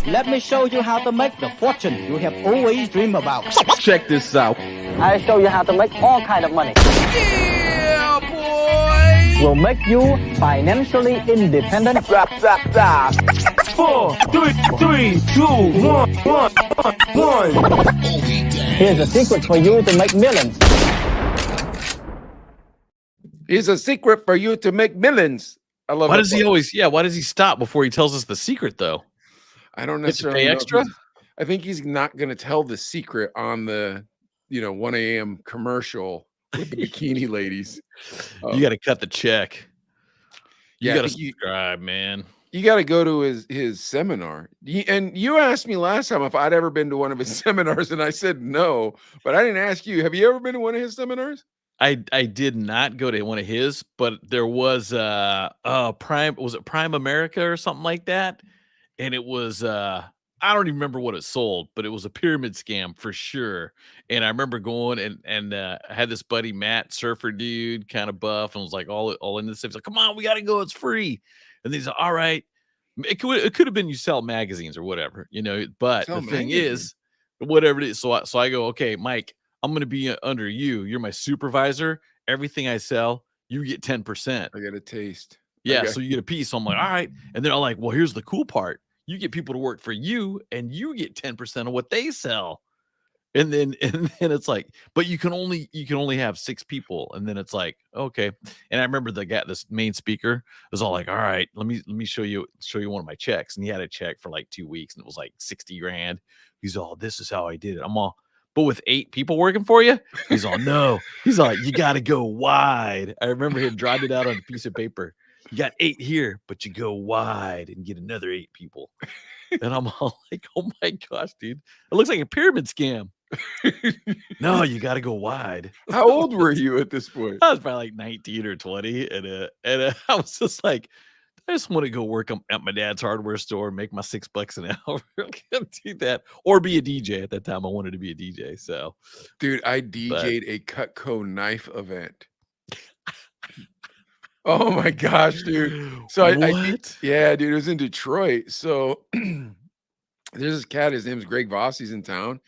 Let me show you how to make the fortune you have always dreamed about. Check this out. I'll show you how to make all kind of money. Yeah, boy! Will make you financially independent. 4, 3, 2, 1. Here's a secret for you to make millions. Here's a secret for you to make millions. I love. Why does he always? Yeah, why does he stop before he tells us the secret though? I don't Get to necessarily pay know. extra. I think he's not going to tell the secret on the 1 a.m. commercial with the bikini ladies. You got to cut the check. You Yeah, got to subscribe, man. You got to go to his seminar. And you asked me last time if I'd ever been to one of his seminars, and I said no. But I didn't ask you. Have you ever been to one of his seminars? I did not go to one of his, but there was Prime. Was it Prime America or something like that? And it was I don't even remember what it sold, but it was a pyramid scam for sure. And I remember going and I had this buddy Matt, surfer dude, kind of buff, and was like all in this. He's like, "Come on, we got to go. It's free." And he's like, "All right." It could have been you sell magazines or whatever, But the thing is, whatever it is. So I go, "Okay, Mike, I'm going to be under you. You're my supervisor. Everything I sell, you get 10%. I got a taste. Yeah, Okay. so you get a piece." So I'm like, "All right." And they're all like, "Well, here's the cool part. You get people to work for you and you get 10% of what they sell." And then it's like, but you can only have 6 people. And then it's like, okay. And I remember this main speaker was all like, "All right, let me show you one of my checks." And he had a check for like 2 weeks and it was like 60 grand. He's all, "This is how I did it." I'm all, "But with 8 people working for you?" He's all, "No." He's like, "You got to go wide." I remember him drawing it out on a piece of paper. "You got 8 here, but you go wide and get another 8 people." And I'm all like, "Oh my gosh, dude. It looks like a pyramid scam." "No, you got to go wide." How old were you at this point? I was probably like 19 or 20. And I was just like, I just want to go work at my dad's hardware store, make my $6 an hour. Do that. Or be a DJ. At that time, I wanted to be a DJ. So, Dude, I DJ'd a Cutco knife event. Oh my gosh, dude. So yeah, dude, it was in Detroit. So there's this cat, his name's Greg Voss, he's in town.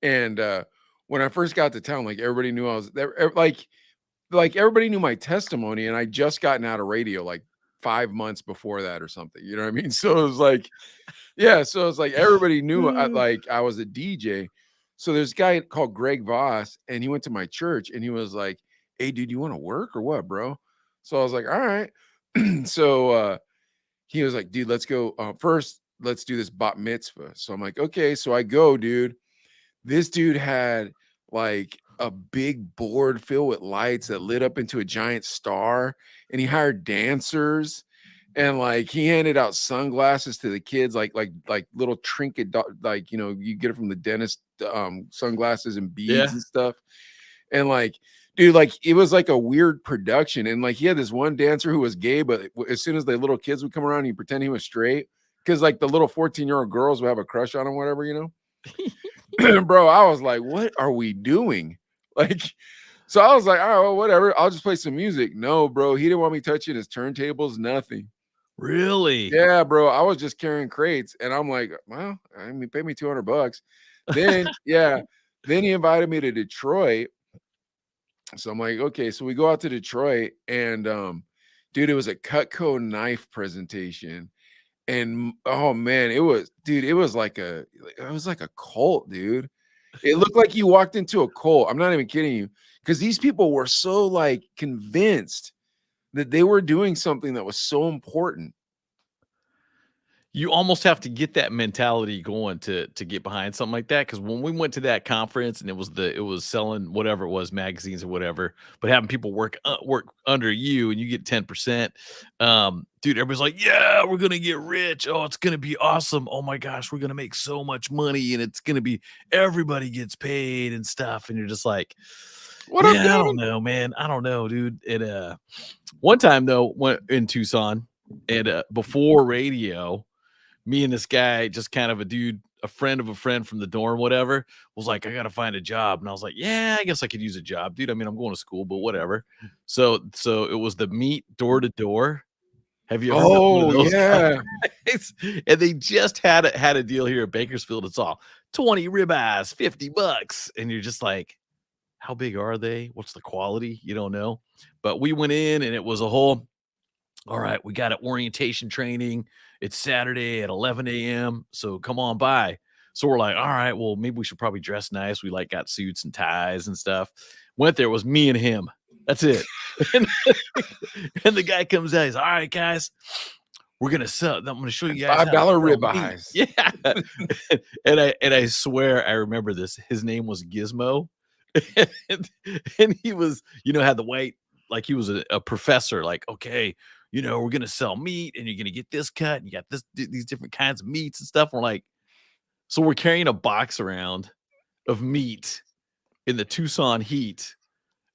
And when I first got to town, like everybody knew I was there, like everybody knew my testimony, and I just gotten out of radio like 5 months before that or something. You know what I mean? So it was like, yeah, so it was like everybody knew I was a DJ. So there's a guy called Greg Voss, and he went to my church and he was like, "Hey, dude, you want to work or what, bro?" So I was like, "All right." So he was like, "Dude, let's go. First, let's do this bat mitzvah." So I'm like, "Okay." So I go, dude. This dude had like a big board filled with lights that lit up into a giant star, and he hired dancers, and like he handed out sunglasses to the kids, like little trinket, like you get it from the dentist, sunglasses and beads and stuff, and like. Dude, like it was like a weird production. And like he had this one dancer who was gay, but as soon as the little kids would come around, he'd pretend he was straight. Cause like the little 14-year-old girls would have a crush on him, whatever, Bro, I was like, what are we doing? Like, so I was like, all right, well, whatever. I'll just play some music. No, bro, he didn't want me touching his turntables, nothing. Really? Yeah, bro. I was just carrying crates. And I'm like, well, I mean, pay me $200. Then, yeah. Then he invited me to Detroit. So I'm like, okay, so we go out to Detroit, and dude, it was a Cutco knife presentation, and oh man, it was like a cult, dude. It looked like you walked into a cult. I'm not even kidding you, because these people were so like convinced that they were doing something that was so important. You almost have to get that mentality going to get behind something like that. Because when we went to that conference and it was selling whatever it was, magazines or whatever, but having people work under you and you get 10%, dude, everybody's like, "Yeah, we're gonna get rich. Oh, it's gonna be awesome. Oh my gosh, we're gonna make so much money, and it's gonna be everybody gets paid and stuff." And you're just like, What up, I don't know, man. I don't know, dude. One time though, went in Tucson, and before radio, me and this guy, just kind of a friend of a friend from the dorm, whatever, was like, "I got to find a job." And I was like, "Yeah, I guess I could use a job, dude. I mean, I'm going to school, but whatever." So it was the meet door to door. Have you ever met one of Oh, those yeah. guys? And they just had a deal here at Bakersfield. It's all 20 ribeyes, $50. And you're just like, how big are they? What's the quality? You don't know. But we went in and it was a whole, all right, we got an orientation training. It's Saturday at 11 a.m. So come on by. So we're like, all right, well, maybe we should probably dress nice. We like got suits and ties and stuff. Went there, it was me and him. That's it. And, and the guy comes out. He's all right, guys. We're gonna sell. I'm gonna show you guys $5 how to sell meat." ribeyes. Yeah. and I swear I remember this. His name was Gizmo. and he was, had the white, like he was a professor, like, okay, we're gonna sell meat and you're gonna get this cut, and you got these different kinds of meats and stuff. We're like, so we're carrying a box around of meat in the Tucson heat.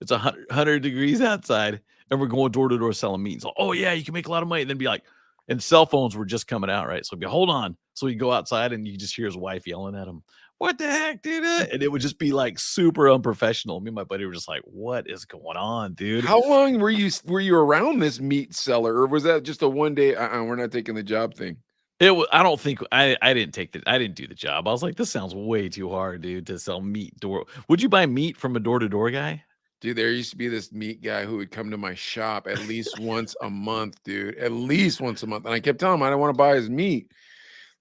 It's 100 degrees outside, and we're going door to door selling meat. So, oh yeah, you can make a lot of money. And then be like, and cell phones were just coming out, right? So be hold on. So you go outside and you just hear his wife yelling at him, "What the heck, dude?" And it would just be like super unprofessional. Me and my buddy were just like, "What is going on, dude?" How long were you around this meat seller, or was that just a one day? We're not taking the job thing. It was, I don't think I didn't do the job. I was like, this sounds way too hard, dude, to sell meat door. Would you buy meat from a door to door guy? Dude, there used to be this meat guy who would come to my shop at least once a month, dude. At least once a month. And I kept telling him I don't want to buy his meat.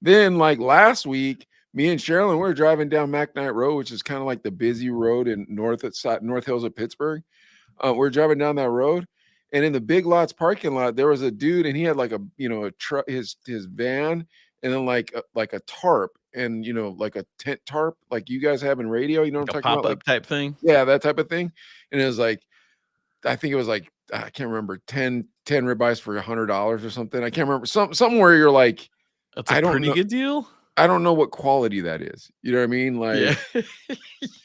Then, like last week, me and Sherilyn, we were driving down McKnight Road, which is kind of like the busy road in North Hills of Pittsburgh. We're driving down that road, and in the Big Lots parking lot, there was a dude, and he had like a truck, his van, and then like a tarp, and like a tent tarp, like you guys have in radio. You know what Like I'm a talking about? pop-up Like, type thing? yeah, that type of thing. And it was like, I think it was like, I can't remember, 10 ribeyes for $100 or something. I can't remember, something where you're like, That's I a don't pretty know. good deal. I don't know what quality that is. You know what I mean? Like, Yeah.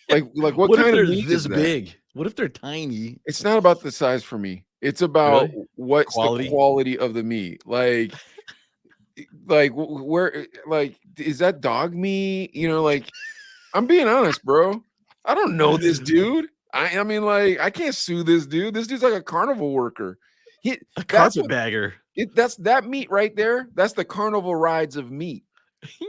like what What if kind of they're meat is this that? big? What if they're tiny? It's not about the size for me. It's about Really? what's Quality? the quality of the meat. Like where, like, is that dog meat? Like, I'm being honest, bro. I don't know this dude. I mean, like, I can't sue this dude. This dude's like a carnival worker. A That's carpetbagger. that's that meat right there. That's the carnival rides of meat.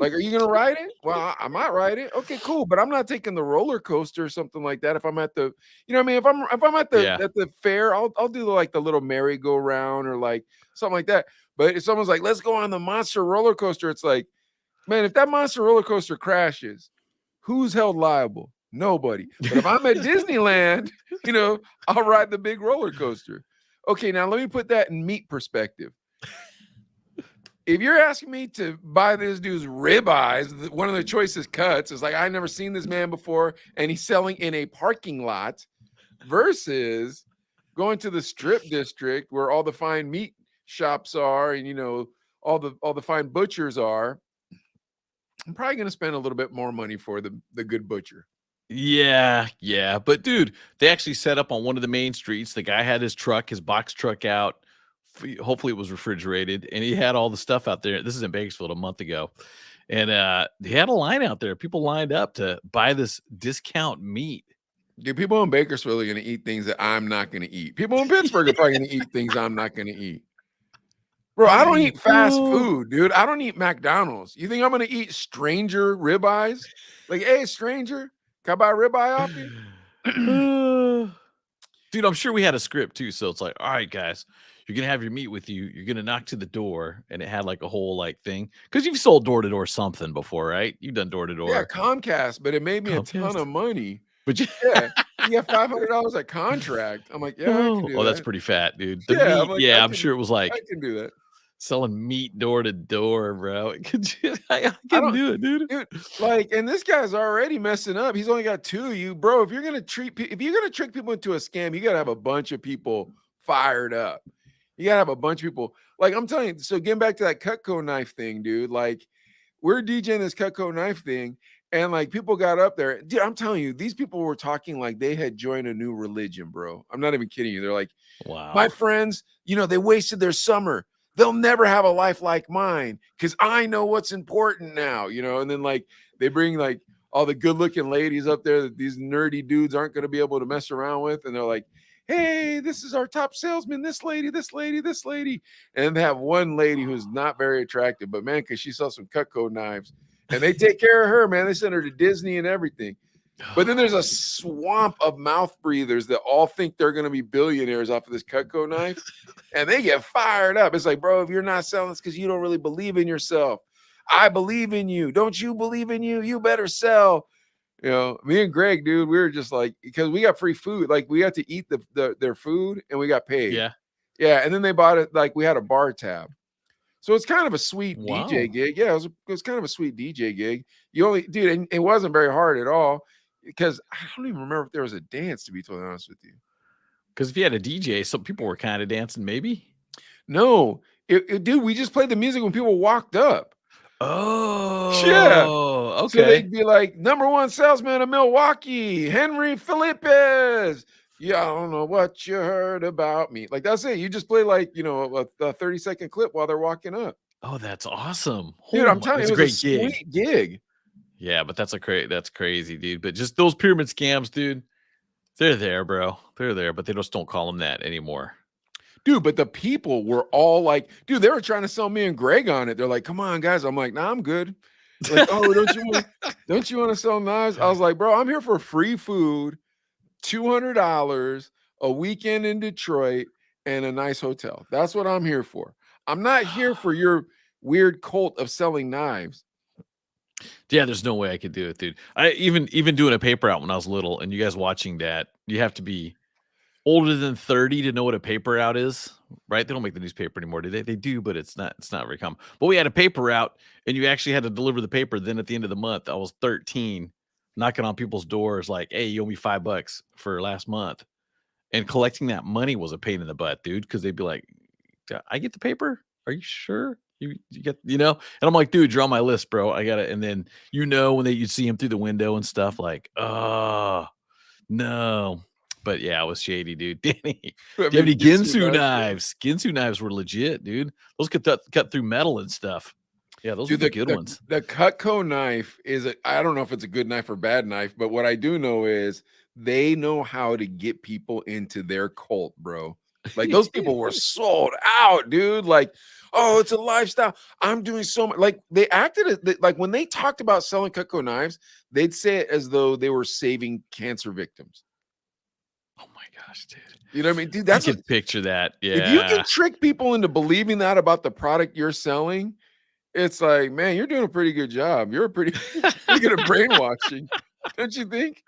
Like, are you gonna ride it? Well, I might ride it. Okay, cool. But I'm not taking the roller coaster or something like that. If I'm at the, what I mean? If I'm at Yeah. the fair, I'll do like the little merry-go-round or like something like that. But if someone's like, let's go on the monster roller coaster, it's like, man, if that monster roller coaster crashes, who's held liable? Nobody. But if I'm at Disneyland, I'll ride the big roller coaster. Okay, now let me put that in meat perspective. If you're asking me to buy this dude's ribeyes, one of the choicest cuts is like, I've never seen this man before, and he's selling in a parking lot, versus going to the strip district where all the fine meat shops are, and all the fine butchers are. I'm probably going to spend a little bit more money for the good butcher. Yeah. But dude, they actually set up on one of the main streets. The guy had his box truck out. Hopefully it was refrigerated, and he had all the stuff out there. This is in Bakersfield a month ago. And he had a line out there. People lined up to buy this discount meat. Dude, people in Bakersfield are going to eat things that I'm not going to eat. People in Pittsburgh are probably going to eat things I'm not going to eat. Bro, I don't eat fast food, dude. I don't eat McDonald's. You think I'm going to eat stranger ribeyes? Like, hey, stranger, can I buy a ribeye off you? Dude, I'm sure we had a script too. So it's like, all right, guys, you're going to have your meat with you. You're going to knock to the door. And it had like a whole like thing. Because you've sold door to door something before, right? You've done door to door. Yeah, Comcast, but it made me a ton of money. But you got $500 a contract. I'm like, yeah, I can do that. That's pretty fat, dude. The Yeah, meat, I'm like, I'm sure it was like, I can do that. Selling meat door to door, bro. I can do it, dude. Like, and this guy's already messing up. He's only got 2 of you, bro. If you're gonna trick people into a scam, you gotta have a bunch of people fired up. You gotta have a bunch of people. Like, I'm telling you. So getting back to that Cutco knife thing, dude. Like, we're DJing this Cutco knife thing, and like people got up there. Dude, I'm telling you, these people were talking like they had joined a new religion, bro. I'm not even kidding you. They're like, wow, my friends, they wasted their summer. They'll never have a life like mine because I know what's important now, and then like they bring like all the good looking ladies up there that these nerdy dudes aren't going to be able to mess around with. And they're like, hey, this is our top salesman, this lady, this lady, this lady. And they have one lady who's not very attractive, but man, because she sells some Cutco knives. And they take care of her, man. They send her to Disney and everything. But then there's a swamp of mouth breathers that all think they're going to be billionaires off of this Cutco knife. And they get fired up. It's like, bro, if you're not selling this because you don't really believe in yourself. I believe in you. Don't you believe in you? You better sell. You know, me and Greg, dude, we were just like, because we got free food. Like we got to eat their food and we got paid. Yeah. Yeah. And then they bought it, like we had a bar tab. So it's kind of a sweet Wow. DJ gig. Yeah, it was kind of a sweet DJ gig. You only, dude, and it wasn't very hard at all because I don't even remember if there was a dance, to be totally honest with you. Because if you had a DJ, some people were kind of dancing, maybe. No, dude, we just played the music when people walked up. Oh, Yeah. okay. So they'd be like, #1 salesman of Milwaukee, Henry Felipe's. Yeah, I don't know what you heard about me. Like that's it. You just play like, you know, a 30-second clip while they're walking up. Oh, that's awesome. Dude, Oh I'm telling you, it's it a was great a gig. sweet gig. Yeah, but that's crazy, dude. But just those pyramid scams, dude, they're there, bro. They're there, but they just don't call them that anymore. Dude, but the people were all like, dude, they were trying to sell me and Greg on it. They're like, come on, guys. I'm like, nah, I'm good. Like, oh, don't you want to sell knives? I was like, bro, I'm here for free food, $200, a weekend in Detroit, and a nice hotel. That's what I'm here for. I'm not here for your weird cult of selling knives. Yeah, there's no way I could do it, dude. I even doing a paper out when I was little, and you guys watching that, you have to be older than 30 to know what a paper out is, right? They don't make the newspaper anymore, do they? They do, but it's not very common. But we had a paper out, and you actually had to deliver the paper. Then at the end of the month, I was 13, knocking on people's doors like, "Hey, you owe me $5 for last month," and collecting that money was a pain in the butt, dude, because they'd be like, "I get the paper? Are you sure?" You get, and I'm like, dude, you're on my list, bro. I got it. And then, when you see him through the window and stuff, like, oh, no. But yeah, it was shady, dude. Danny, do you have any Ginsu knives? Ginsu knives were legit, dude. Those could cut through metal and stuff. Yeah, those are the good ones. The Cutco knife I don't know if it's a good knife or bad knife, but what I do know is they know how to get people into their cult, bro. Like those people were sold out, dude. Like, oh, it's a lifestyle. I'm doing so much. Like they acted like when they talked about selling Cutco knives, they'd say it as though they were saving cancer victims. Oh my gosh, dude. You know what I mean? Dude, I can picture that. Yeah. If you can trick people into believing that about the product you're selling, it's like, man, you're doing a pretty good job. You're pretty good at brainwashing. Don't you think?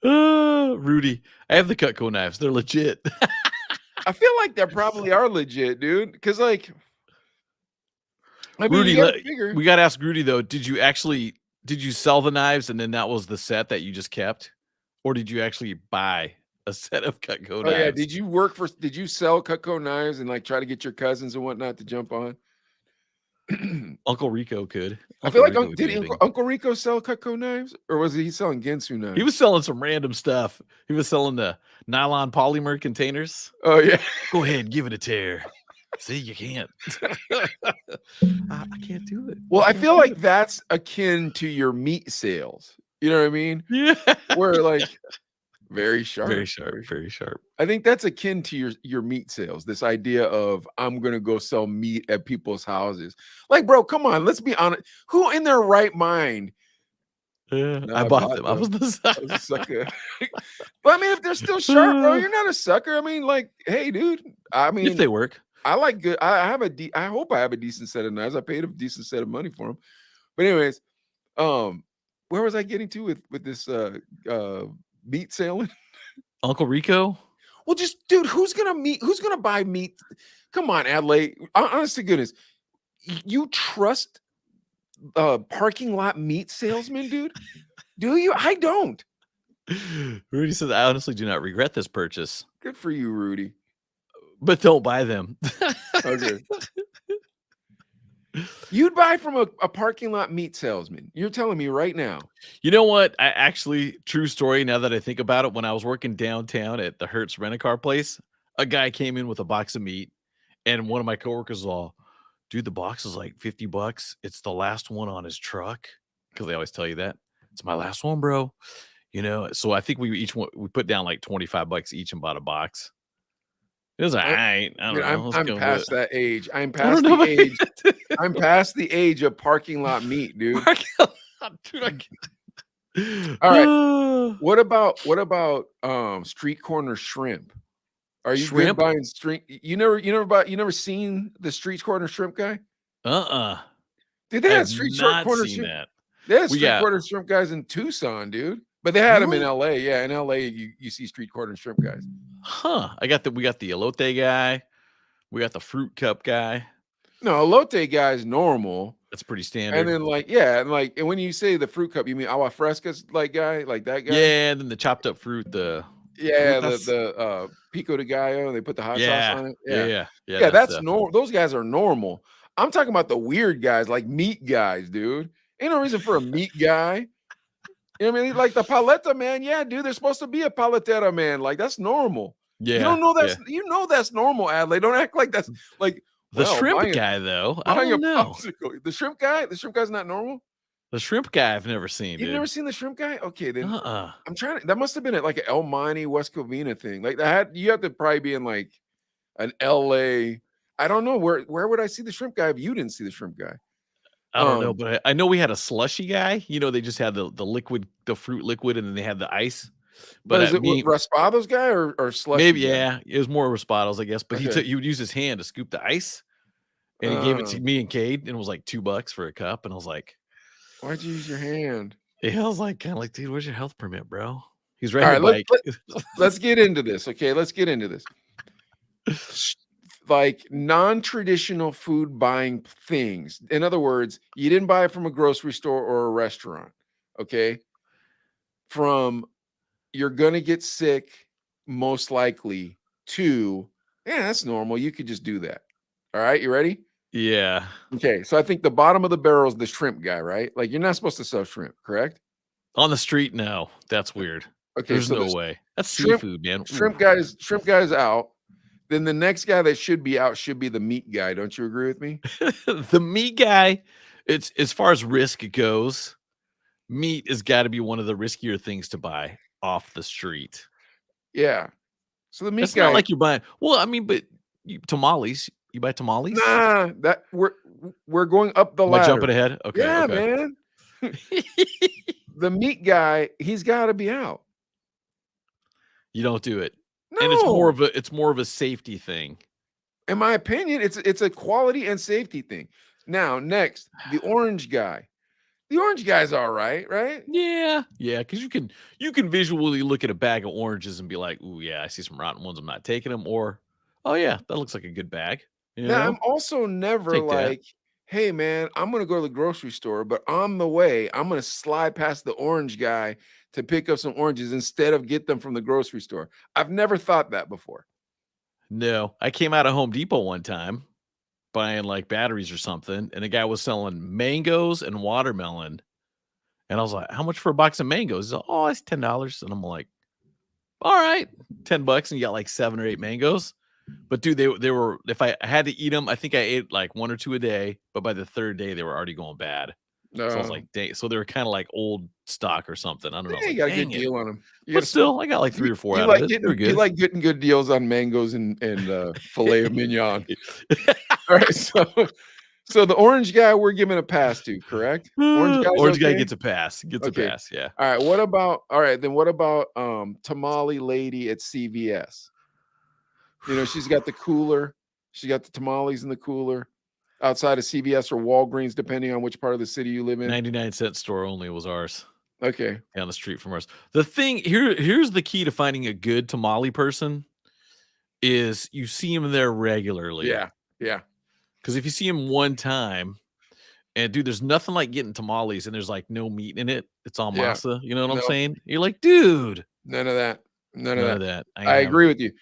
Rudy, I have the Cutco knives. They're legit. I feel like they probably are legit, dude. Because like, I mean, Rudy, we got to ask Rudy though. Did you sell the knives and then that was the set that you just kept, or did you actually buy a set of Cutco knives? Yeah, did you sell Cutco knives and like try to get your cousins and whatnot to jump on? Uncle Rico could. I feel like did Uncle Rico sell Cutco knives, or was he selling Ginsu knives? He was selling some random stuff. He was selling the nylon polymer containers. Oh yeah, go ahead, give it a tear. See, you can't. I can't do it. Well, I feel like that's akin to your meat sales. You know what I mean? Yeah. Where like very sharp. Very sharp. I think that's akin to your meat sales. This idea of I'm gonna go sell meat at people's houses. Like, bro, come on, let's be honest. Who in their right mind? Yeah, I bought them. I was a sucker. But I mean, if they're still sharp, bro, you're not a sucker. I mean, like, hey, dude. I mean, if they work. I like good. I hope I have a decent set of knives. I paid a decent set of money for them. But anyways, where was I getting to with this meat selling? Uncle Rico? Well, just dude, who's gonna buy meat? Come on, Adelaide. Honest to goodness, you trust parking lot meat salesman, dude? Do you? I don't. Rudy says, I honestly do not regret this purchase. Good for you, Rudy. But don't buy them. Okay. You'd buy from a parking lot meat salesman. You're telling me right now. You know what? I actually, true story, now that I think about it, when I was working downtown at the Hertz rent-a-car place, a guy came in with a box of meat, and one of my coworkers was all, dude, the box is like $50. It's the last one on his truck. Because they always tell you that. It's my last one, bro. You know, so I think we put down like $25 each and bought a box. It was all right. I don't know. Let's I'm go with past it. that age. I'm I don't past know the about age. you. I'm past the age of parking lot meat, dude. Dude, I can't. All right. What about street corner shrimp? Are you good Shrimp? buying street? You never seen the street corner shrimp guy? Dude, I they had have street not corner seen shrimp. that. They had We street got corner shrimp guys in Tucson, dude. But they had them in really? LA. Yeah, in LA, you see street corner shrimp guys. Huh. We got the elote guy. We got the fruit cup guy. No, elote guy is normal. That's pretty And standard. then and when you say the fruit cup, you mean agua frescas like guy, like that guy? Yeah, and then the chopped up fruit, the Yeah, frutas. the pico de gallo, they put the hot sauce on it. Yeah, Yeah, that that's stuff. normal. Those guys are normal. I'm talking about the weird guys, like meat guys, dude. Ain't no reason for a meat guy. You know what I mean? Like the paleta man, yeah, dude. There's supposed to be a paletera man. Like that's normal. You Yeah, don't know yeah. that's normal, Adley. Don't act like that's like The shrimp buying guy, though, I buying a don't know. popsicle. The shrimp guy's not normal. The shrimp guy I've never seen, You've dude. never seen the shrimp guy? Okay, then Uh-uh. I'm trying to. That must have been at like an El Monte, West Covina thing. Like that, you have to probably be in like an LA. I don't know where would I see the shrimp guy if you didn't see the shrimp guy? I don't know, but I know we had a slushy guy. You know, they just had the liquid, the fruit liquid, and then they had the ice. But is at it Raspado's guy or Slushy? maybe, guy? yeah, it was more Raspados, I guess. But Okay. he would use his hand to scoop the ice, and he gave it to me and Cade, and it was like $2 for a cup. And I was like, why'd you use your hand? yeah, I was like, kind of like, dude, where's your health permit, bro? He's All riding right, a bike. let's get into this. Okay, let's get into this. Like non-traditional food buying things. In other words, you didn't buy it from a grocery store or a restaurant. Okay. From you're gonna get sick, most likely, to that's normal. You could just do that. All right, you ready? Yeah. Okay, so I think the bottom of the barrel is the shrimp guy, right? Like you're not supposed to sell shrimp, correct? On the street, no. That's weird. Okay, There's so no the way. That's shrimp- seafood, man. shrimp Ooh. guy's out. Then the next guy that should be out should be the meat guy. Don't you agree with me? The meat guy, it's as far as risk goes, meat has got to be one of the riskier things to buy off the street. Yeah. So the meat It's guy. not like you're buying. Well, I mean, but tamales. You buy tamales? Nah, that we're going up the Am I ladder. jumping ahead? Okay. Yeah, Okay. man. The meat guy, he's got to be out. You don't do it. No, And it's more of a safety thing. in my opinion, it's a quality and safety thing. Now, next, the orange guy. The orange guy's all right, right? Yeah. Yeah, because you can visually look at a bag of oranges and be like, "Ooh, yeah, I see some rotten ones. I'm not taking them." Or, "Oh yeah, that looks like a good bag." You Now, know? I'm also never Take that. like, hey man, I'm gonna go to the grocery store, but on the way, I'm gonna slide past the orange guy to pick up some oranges instead of get them from the grocery store. I've never thought that before. No, I came out of Home Depot one time buying like batteries or something, and the guy was selling mangoes and watermelon. And I was like, "How much for a box of mangoes?" He's like, "Oh, it's $10." And I'm like, "All right, $10." And you got like 7 or 8 mangoes. But dude, they were, if I had to eat them, I think I ate like 1 or 2 a day. But by the third day, they were already going bad. So I was like, dang. So they were kind of like old stock or something. I don't know. I was yeah, like, you got a dang good it. deal on them. But still, I got like 3 or 4 You out like of it. They were getting you good. like getting good deals on mangoes and filet of mignon. All right, so the orange guy we're giving a pass to, correct? Orange Guy okay? gets a pass. Gets Okay. a pass. Yeah. All right, what about tamale lady at CVS? You know, she's got the cooler. She got the tamales in the cooler outside of CVS or Walgreens, depending on which part of the city you live in. 99-cent store only was ours. Okay. Down the street from ours. The thing here's the key to finding a good tamale person is you see him there regularly. Yeah. Yeah. Because if you see him one time, and dude, there's nothing like getting tamales and there's like no meat in it. It's all Yeah. masa. You know what I'm No. saying? You're like, dude. None of that. None of that. I I agree with you.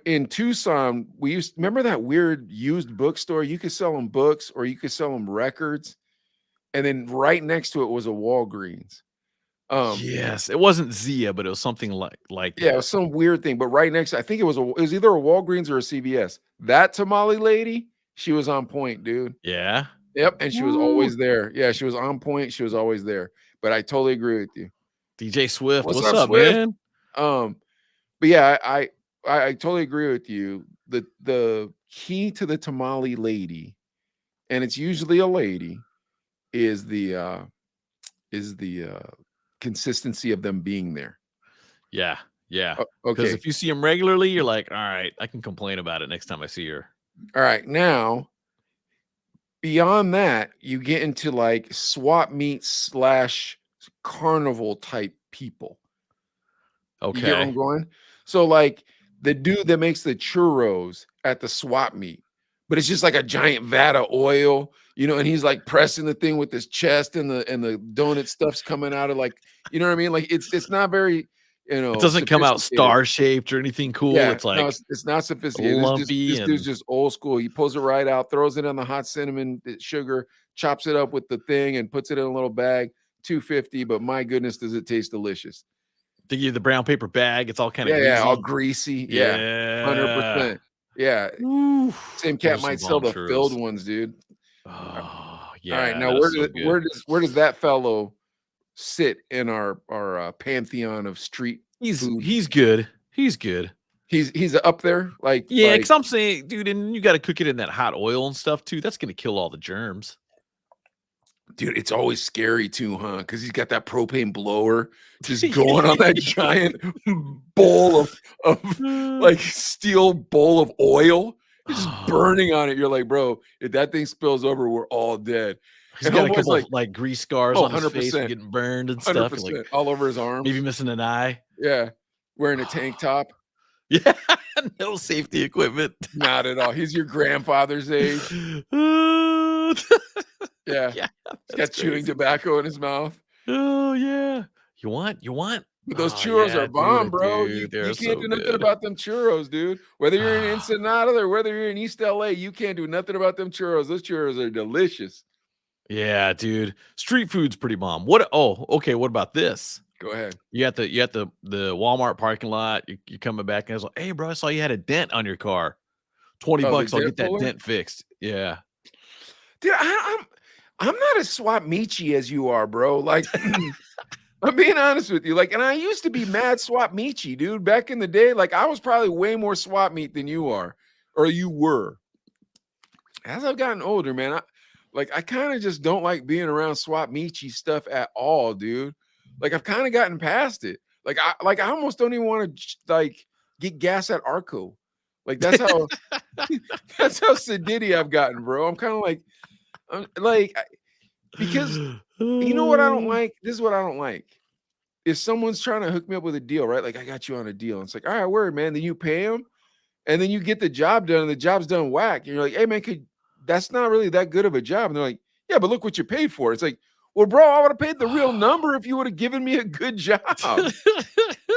In Tucson, remember that weird used bookstore? You could sell them books or you could sell them records. And then right next to it was a Walgreens. Yes, it wasn't Zia, but it was something like Yeah, that. it was some weird thing. But right next, I think it was either a Walgreens or a CVS. That tamale lady, she was on point, dude. Yeah. Yep, and she was always there. Yeah, she was on point. She was always there. But I totally agree with you. DJ Swift, What's what's up, up, Swift? man? But yeah, I totally agree with you. The key to the tamale lady, and it's usually a lady, is the consistency of them being there. Yeah, yeah. Because Okay. if you see them regularly, you're like, all right, I can complain about it next time I see her. All right. Now, beyond that, you get into like swap meet / carnival type people. You get where I'm Okay. going? So like the dude that makes the churros at the swap meet, but it's just like a giant vat of oil, and he's like pressing the thing with his chest, and the donut stuff's coming out of, like, you know what I mean? Like it's not very, It doesn't come out sophisticated. star shaped or anything cool. Yeah, It's no, like it's not sophisticated. lumpy This dude's and just old school. He pulls it right out, throws it on the hot cinnamon sugar, chops it up with the thing, and puts it in a little bag. 250, but my goodness, does it taste delicious? they give you the brown paper bag. It's all kind of Yeah, all greasy. greasy. Yeah, Yeah. 100%. Yeah, Ooh, same those cat are some might sell bomb the filled churros. ones, dude. Oh, All right, yeah, now that is so good. where does that fellow sit in our pantheon of street food? He's good. He's good. He's up there, Yeah, because I'm saying, dude, and you got to cook it in that hot oil and stuff too. That's gonna kill all the germs. dude. It's always scary too, huh? Because he's got that propane blower just going on that giant bowl of like steel bowl of oil. It's just burning on it. You're like, bro, if that thing spills over, we're all dead. He's And got a homeboy's couple like, of like grease scars oh, on his face from 100%, getting burned and stuff, and like 100%, all over his maybe arms. missing an eye. Yeah, wearing a tank top. Yeah, no safety equipment. Not at all. He's your grandfather's age. Yeah, Yeah, he's got chewing tobacco in his mouth. Oh yeah. You want? But those Oh churros yeah, are bomb, dude, bro. You they're can't so do nothing good. about them churros, dude. Whether you're in Ensenada or whether you're in East LA, you can't do nothing about them churros. Those churros are delicious. Yeah, dude. Street food's pretty bomb. What? Oh, okay. What about this? Go ahead. You at the Walmart parking lot. You're coming back and I was like, hey, bro, I saw you had a dent on your car. $20. Oh, the I'll dent get that puller? dent fixed. Yeah. Dude, I'm not as swap meechy as you are, bro. Like, I'm being honest with you. Like, and I used to be mad swap meechy, dude. Back in the day, like I was probably way more swap meet than you are, or you were. As I've gotten older, man, I kind of just don't like being around swap meechy stuff at all, dude. Like I've kind of gotten past it. I almost don't even want to like get gas at Arco. Like that's how that's how sedity I've gotten, bro. I'm kind of like, because you know what I don't like? This is what I don't like. If someone's trying to hook me up with a deal, right? Like I got you on a deal. And it's like, all right, word, man. Then you pay them, and then you get the job done, and the job's done whack. And you're like, hey, man, that's not really that good of a job. And they're like, yeah, but look what you paid for. It's like, well, bro, I would have paid the real number if you would have given me a good job.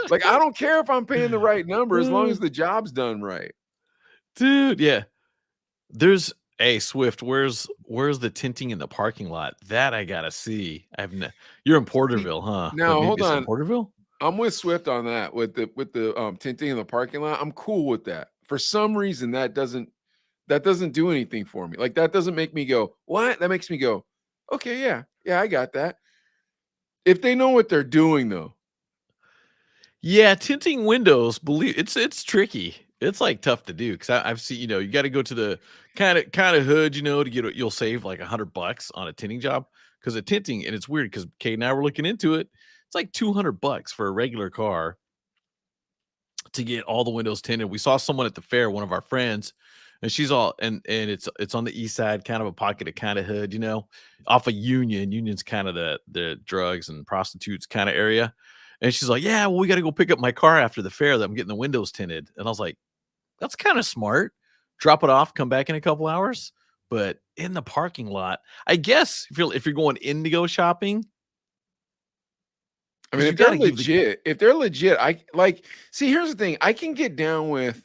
Like, I don't care if I'm paying the right number as long as the job's done right. Dude, yeah. There's Swift, where's the tinting in the parking lot? That I gotta see. You're in Porterville, huh? Now, hold on. Porterville? I'm with Swift on that with the tinting in the parking lot. I'm cool with that. For some reason, that doesn't do anything for me. Like that doesn't make me go, what? That makes me go, okay, yeah, I got that. If they know what they're doing, though. Yeah, tinting windows, believe it's tricky. It's like tough to do because I've seen, you got to go to the kind of hood, to get you'll save like $100 on a tinting job because of tinting. And it's weird because Kate and I were looking into it. It's like $200 for a regular car to get all the windows tinted. We saw someone at the fair, one of our friends, and she's all and it's on the east side, kind of a pocket of kind of hood, off of Union. Union's kind of the drugs and prostitutes kind of area. And she's like, yeah, well, we got to go pick up my car after the fair that I'm getting the windows tinted. And I was like, that's kind of smart. Drop it off, come back in a couple hours. But in the parking lot, I guess if you're going Indigo shopping, I mean, if they're legit, see, here's the thing. I can get down with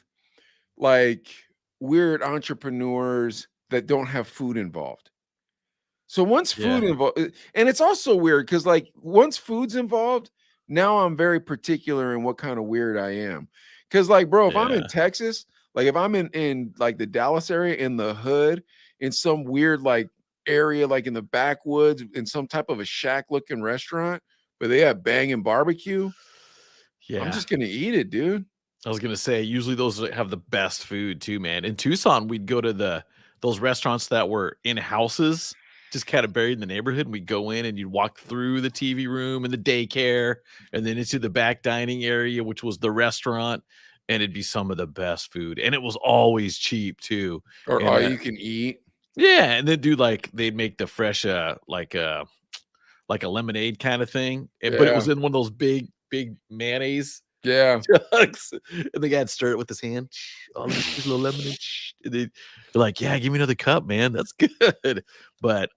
like weird entrepreneurs that don't have food involved. So once food involved, and it's also weird because like once food's involved, now I'm very particular in what kind of weird I am. Because like, bro, if I'm in Texas, like if I'm in like the Dallas area in the hood, in some weird like area, like in the backwoods, in some type of a shack looking restaurant, but they have banging barbecue. Yeah. I'm just gonna eat it, dude. I was gonna say, usually those have the best food too, man. In Tucson, we'd go to those restaurants that were in houses, just kind of buried in the neighborhood. And we'd go in and you'd walk through the TV room and the daycare, and then into the back dining area, which was the restaurant, and it'd be some of the best food, and it was always cheap too. Or And all you can eat. yeah, and then do like they'd make the fresh like a lemonade kind of thing, but it Yeah. was in one of those big mayonnaise Yeah. jugs, and the guy'd stir it with his hand. Oh, just a little lemonade. And they're like, "Yeah, give me another cup, man. That's good." But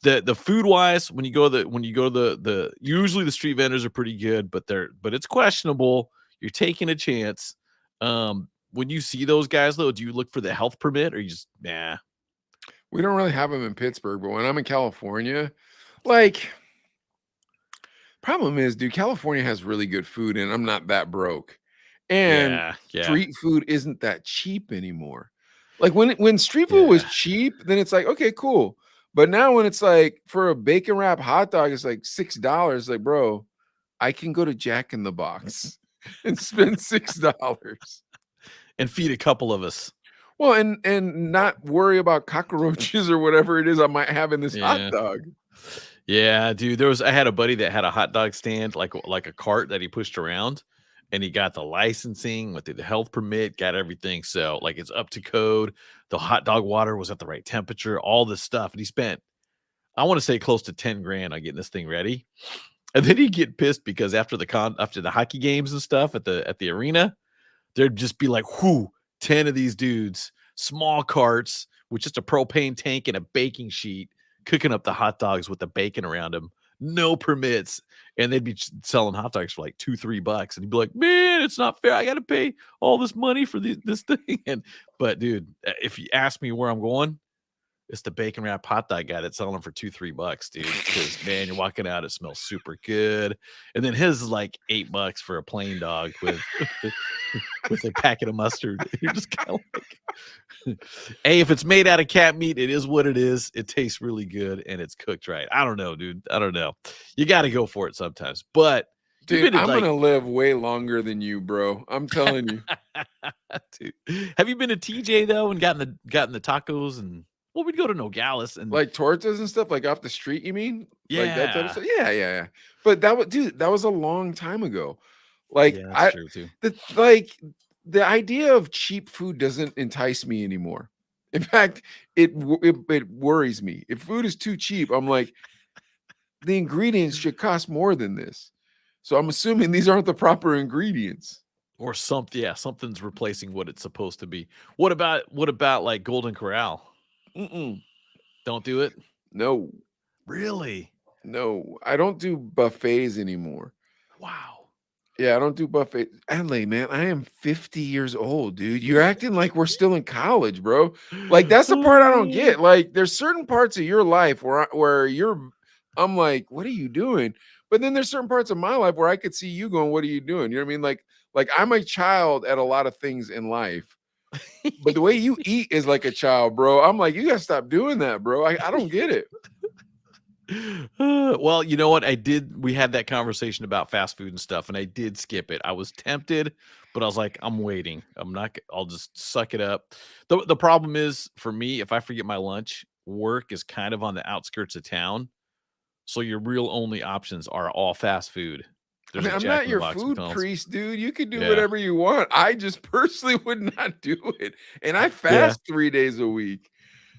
the food wise, when you go to the usually the street vendors are pretty good, but it's questionable. You're taking a chance. When you see those guys though, do you look for the health permit or you just nah? We don't really have them in Pittsburgh, but when I'm in California, like, problem is, dude, California has really good food, and I'm not that broke. And Yeah. street food isn't that cheap anymore. Like when street food was Yeah. cheap, then it's like, okay, cool. But now when it's like for a bacon wrap hot dog, it's like $6. Like, bro, I can go to Jack in the Box and spend $6. And feed a couple of us. Well, and not worry about cockroaches or whatever it is I might have in this Yeah. hot dog. Yeah, dude. I had a buddy that had a hot dog stand, like a cart that he pushed around, and he got the licensing, went through the health permit, got everything. So like it's up to code. The hot dog water was at the right temperature, all this stuff. And he spent, I want to say close to 10 grand on getting this thing ready. And then he'd get pissed because after the hockey games and stuff at the arena, there'd just be like, whoo, 10 of these dudes, small carts with just a propane tank and a baking sheet, cooking up the hot dogs with the bacon around them, no permits, and they'd be selling hot dogs for like $2-3, and he'd be like, "Man, it's not fair. I got to pay all this money for this thing." But dude, if you ask me where I'm going, it's the bacon wrap hot dog guy that's selling them for $2-3, dude. Because man, you're walking out, it smells super good, and then his is like $8 for a plain dog with with a packet of mustard. You're just kind of like, hey, if it's made out of cat meat, it is what it is. It tastes really good and it's cooked right. I don't know, dude. I don't know. You got to go for it sometimes. But dude, I'm gonna live way longer than you, bro. I'm telling you. Dude. Have you been to TJ though and gotten the tacos and well, we'd go to Nogales and like tortas and stuff, like off the street, you mean? Yeah. Like that type of stuff? Yeah. But that was a long time ago. Like yeah, that's true too. The idea of cheap food doesn't entice me anymore. In fact, it worries me. If food is too cheap, I'm like, the ingredients should cost more than this. So I'm assuming these aren't the proper ingredients. Or something, yeah, something's replacing what it's supposed to be. What about like Golden Corral? Don't do it? No. Really? No. I don't do buffets anymore. Wow. Yeah, I don't do buffet. Adley, man, I am 50 years old, dude. You're acting like we're still in college, bro. Like that's the part I don't get. Like there's certain parts of your life where I'm like, what are you doing? But then there's certain parts of my life where I could see you going, what are you doing? You know what I mean? Like I'm a child at a lot of things in life. But the way you eat is like a child, bro. I'm like, you gotta stop doing that, bro. I don't get it. Well, you know what? We had that conversation about fast food and stuff, and I did skip it. I was tempted, but I was like, I'm waiting. I'll just suck it up. The problem is for me, if I forget my lunch, work is kind of on the outskirts of town. So your real only options are all fast food. I mean, I'm not your food priest, dude. You can do whatever you want. I just personally would not do it. And I fast 3 days a week.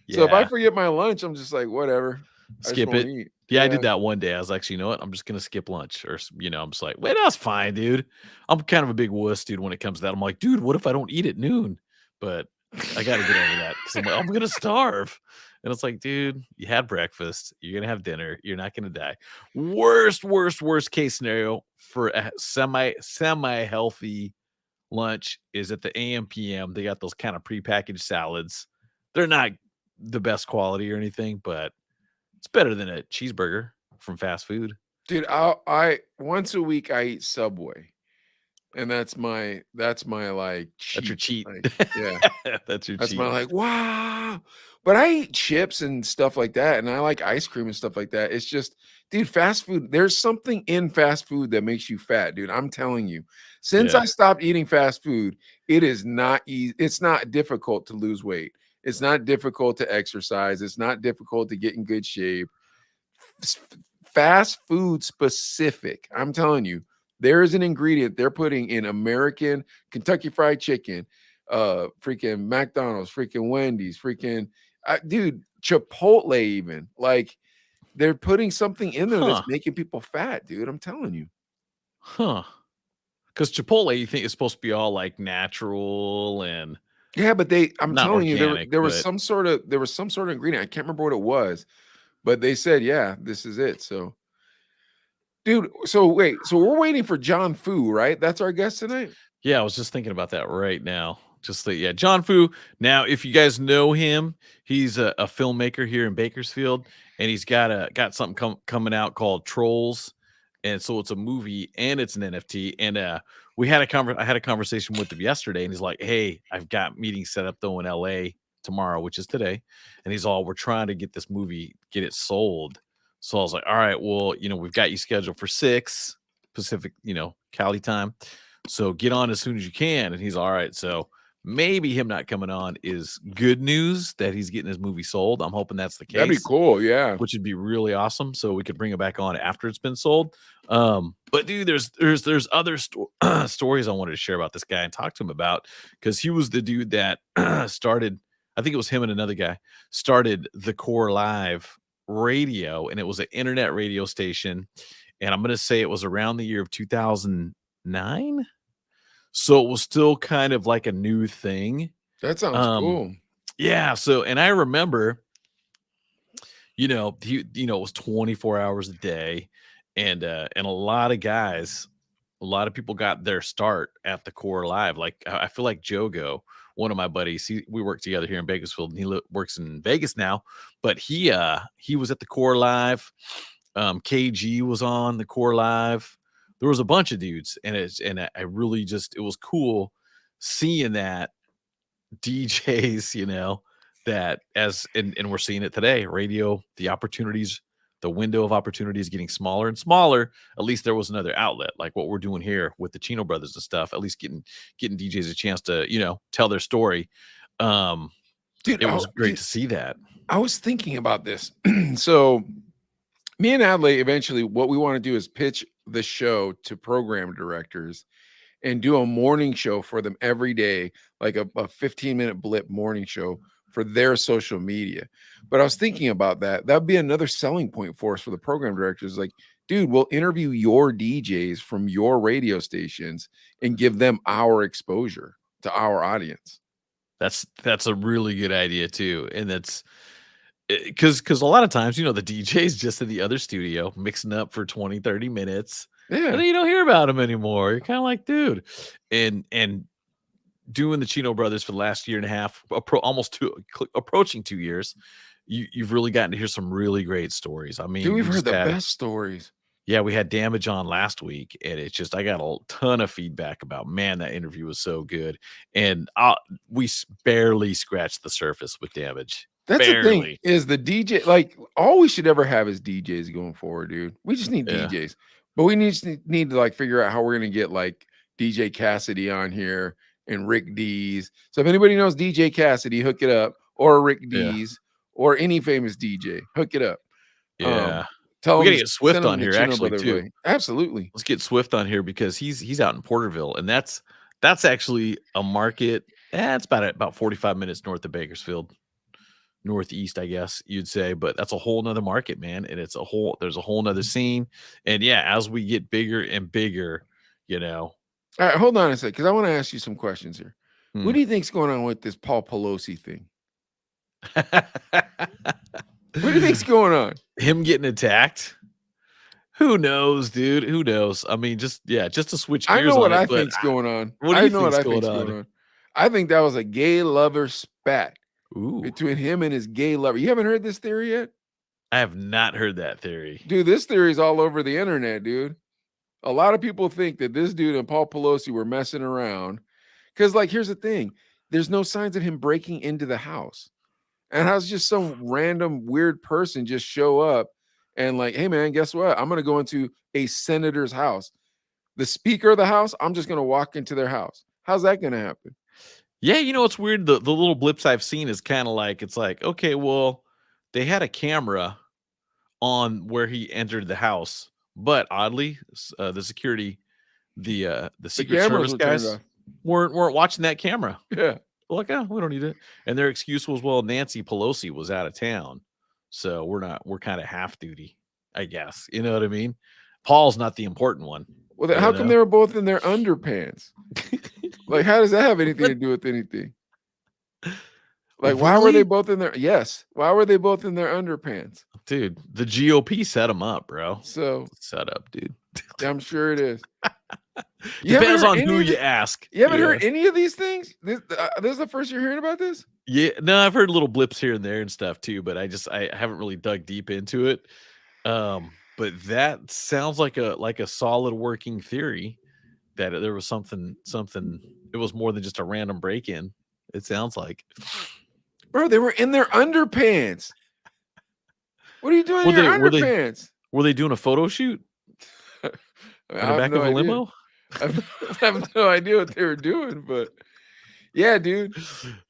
So if I forget my lunch, I'm just like, whatever. Skip it. Yeah, I did that one day. I was like, you know what? I'm just gonna skip lunch, or I'm just like, wait, that's fine, dude. I'm kind of a big wuss, dude. When it comes to that, I'm like, dude, what if I don't eat at noon? But I got to get over that because I'm like, I'm gonna starve. And it's like, dude, you had breakfast. You're gonna have dinner. You're not gonna die. Worst case scenario for a semi healthy lunch is at the AM PM. They got those kind of prepackaged salads. They're not the best quality or anything, but it's better than a cheeseburger from fast food. Dude, I once a week I eat Subway. and that's my like That's your cheat. cheat. Like, yeah, That's your that's cheat. my like wow. But I eat chips and stuff like that, and I like ice cream and stuff like that. It's just, dude, fast food. There's something in fast food that makes you fat, dude. I'm telling you. Since Yeah. I stopped eating fast food, it is not easy. It's not difficult to lose weight. It's not difficult to exercise. It's not difficult to get in good shape. Fast food specific. I'm telling you, there is an ingredient they're putting in American Kentucky Fried Chicken, freaking McDonald's, freaking Wendy's, freaking dude, Chipotle, even like they're putting something in there that's Huh. making people fat, dude. I'm telling you. Huh. Because Chipotle, you think is supposed to be all like natural and Yeah, but I'm not telling you, organic, there was but some sort of ingredient. I can't remember what it was, but they said, yeah, this is it. So, dude, so wait, so we're waiting for John Fu, right? That's our guest tonight. yeah, I was just thinking about that right now. Just that, yeah, John Fu. Now, if you guys know him, he's a filmmaker here in Bakersfield, and he's got something coming out called Trolls, and so it's a movie and it's an NFT. And I had a conversation with him yesterday, and he's like, "Hey, I've got meetings set up though in LA tomorrow, which is today," and he's all, "We're trying to get this movie, get it sold." So I was like, "All right, well, we've got you scheduled for 6 Pacific, Cali time." So get on as soon as you can. And he's all right. So maybe him not coming on is good news that he's getting his movie sold. I'm hoping that's the That'd be case, cool. Yeah. which would be really awesome. So we could bring it back on after it's been sold. But dude, there's other stories I wanted to share about this guy and talk to him about, because he was the dude that started. I think it was him and another guy started the Core Live radio, and it was an internet radio station. And I'm gonna say it was around the year of 2009. So it was still kind of like a new thing. That sounds Um, cool. yeah, so and I remember, it was 24 hours a day, and a lot of guys, a lot of people got their start at the Core Live. Like I feel like Jogo, one of my buddies, we work together here in Bakersfield, and he works in Vegas now, but he was at the Core Live. KG was on the Core Live. There was a bunch of dudes, I really just, it was cool seeing that DJs, that and we're seeing it today. Radio, the window of opportunity is getting smaller and smaller. At least there was another outlet, like what we're doing here with the Chino brothers and stuff. At least getting DJs a chance to, tell their story. Dude, It was great to see that. I was thinking about this. So me and Adley, eventually what we want to do is pitch the show to program directors and do a morning show for them every day, like a 15-minute blip morning show for their social media. But I was thinking about that. That'd be another selling point for us for the program directors. Like, dude, we'll interview your DJs from your radio stations and give them our exposure to our audience. That's a really good idea too. And that's because a lot of times, the DJ's just in the other studio mixing up for 20, 30 minutes. And Yeah. then you don't hear about him anymore. You're kind of like, dude. And doing the Chino brothers for the last year and a half, approaching 2 years, you've really gotten to hear some really great stories. I mean, Dude, we've we heard just the had best stories. yeah, we had Damage on last week, and it's just I got a ton of feedback about, man, that interview was so good, and we barely scratched the surface with Damage, That's the thing, barely. is the DJ, like, all we should ever have is DJs going forward, dude. We just need Yeah, DJs. But we need to like figure out how we're gonna get like DJ Cassidy on here and Rick D's. So if anybody knows DJ Cassidy, hook it up, or Rick yeah, D's, or any famous DJ, hook it up. yeah. Tell We them gotta to get Swift send them on the here Chino actually Brothers too. way. Absolutely. Let's get Swift on here because he's out in Porterville, and that's actually a market. It's about 45 minutes north of Bakersfield. Northeast, I guess you'd say, but that's a whole nother market, man. And there's a whole nother scene. And yeah, as we get bigger and bigger, you know. All right, hold on a sec, because I want to ask you some questions here. Hmm. What do you think's going on with this Paul Pelosi thing? What do you think's going on? Him getting attacked? Who knows, dude? Who knows? I mean, just to switch I gears know what on I it, but think's going on. what do I you know what think's I going think's going on? on. I think that was a gay lover spat Ooh, between him and his gay lover. You haven't heard this theory yet? I have not heard that theory. Dude, this theory is all over the internet, dude. A lot of people think that this dude and Paul Pelosi were messing around because, like, here's the thing: there's no signs of him breaking into the house, and how's just some random weird person just show up and like, hey man, guess what? I'm gonna go into a senator's house, the Speaker of the House. I'm just gonna walk into their house. How's that gonna happen? Yeah, you know, it's weird. The little blips I've seen is kind of like, it's like, okay, well, they had a camera on where he entered the house, but oddly, the security, the The Secret cameras Service were turned guys off. weren't watching that camera. Yeah. Like, oh, we don't need it. And their excuse was, well, Nancy Pelosi was out of town, so we're kind of half duty, I guess. You know what I mean? Paul's not the important one. Well, then how come they were both in their underpants? Like, how does that have anything to do with anything? Like, why were they both in their? Yes, why were they both in their underpants? Dude, the GOP set them up, bro. So set up, dude. I'm sure it is. Depends on who you ask. You haven't heard any of these things? This is the first you're hearing about this? Yeah, no, I've heard little blips here and there and stuff too, but I haven't really dug deep into it. But that sounds like a solid working theory that there was something. It was more than just a random break-in. It sounds like, bro, they were in their underpants. What are you doing in your underpants? Were they doing a photo shoot in the back of a limo? I have no idea what they were doing, but yeah, dude.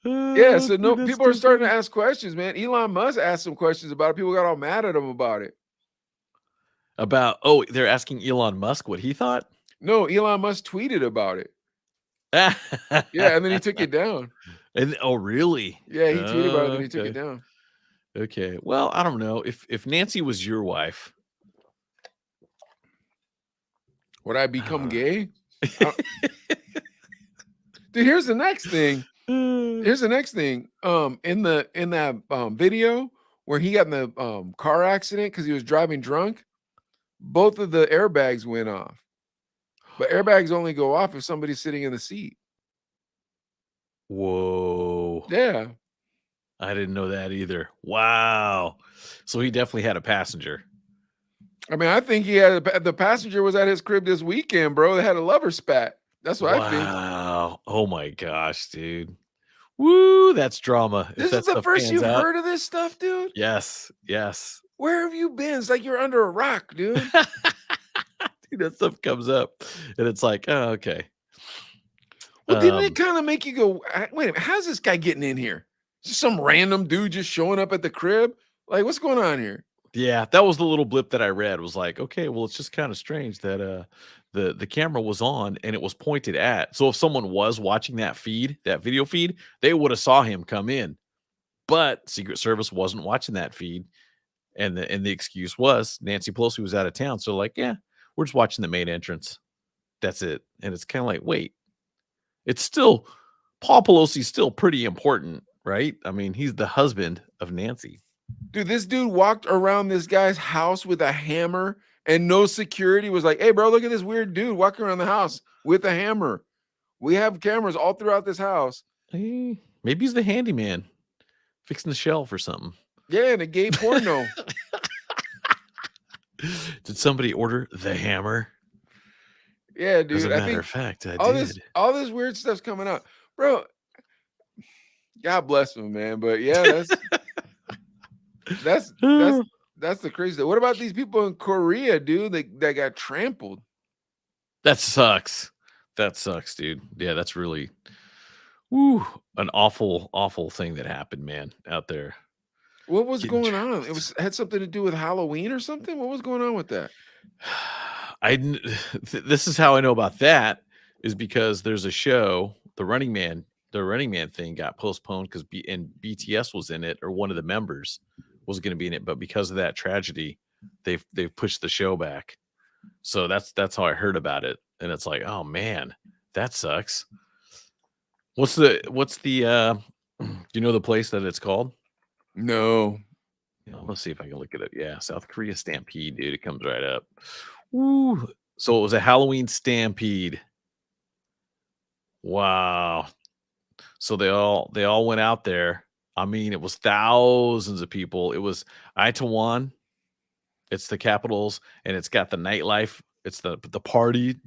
Yeah, so people are starting to ask questions, man. Elon Musk asked some questions about it. People got all mad at him about it. They're asking Elon Musk what he thought? No, Elon Musk tweeted about it. Yeah, and then he took it down. And really? Yeah, he tweeted about it and he took it down. Okay. Well, I don't know. If Nancy was your wife, would I become gay? Dude, here's the next thing. In that video where he got in the car accident because he was driving drunk, both of the airbags went off. But airbags only go off if somebody's sitting in the seat. Whoa. Yeah. I didn't know that either. Wow. So he definitely had a passenger. I mean, I think he had the passenger was at his crib this weekend, bro. They had a lover spat. That's what I think. Wow. Oh my gosh, dude. Woo, that's drama. This is the first you've heard of this stuff, dude? Yes. Yes. Where have you been? It's like you're under a rock, dude. Dude, that stuff comes up and it's like, oh, okay. Well, didn't it kind of make you go, wait a minute, how's this guy getting in here? Just some random dude just showing up at the crib? Like, what's going on here? Yeah, that was the little blip that I read. Was like, okay, well, it's just kind of strange that the camera was on and it was pointed at. So if someone was watching that video feed, they would have saw him come in. But Secret Service wasn't watching that feed, and the excuse was Nancy Pelosi was out of town. So like, yeah, we're just watching the main entrance. That's it. And it's kind of like, wait, it's still Paul Pelosi's still pretty important, right? I mean, he's the husband of Nancy. Dude, this dude walked around this guy's house with a hammer and no security. Was like, hey, bro, look at this weird dude walking around the house with a hammer. We have cameras all throughout this house. Hey, maybe he's the handyman fixing the shelf or something. Yeah, and a gay porno. Did somebody order the hammer? Yeah, dude. As a matter of fact, I did. All this weird stuff's coming out. Bro, God bless him, man. But yeah, that's the crazy stuff. What about these people in Korea, dude, that got trampled? That sucks. That sucks, dude. Yeah, that's really an awful, awful thing that happened, man, out there. What was going on? It had something to do with Halloween or something? What was going on with that? This is how I know about that, is because there's a show, the Running Man thing got postponed because BTS was in it, or one of the members was going to be in it, but because of that tragedy, they've pushed the show back. So that's how I heard about it, and it's like, oh man, that sucks. What's the do you know the place that it's called? No. Let's see if I can look it up. Yeah, South Korea Stampede, dude. It comes right up. Woo. So it was a Halloween stampede. Wow. So they all went out there. I mean, it was thousands of people. It was Itaewon. It's the capitals, and it's got the nightlife It's the party,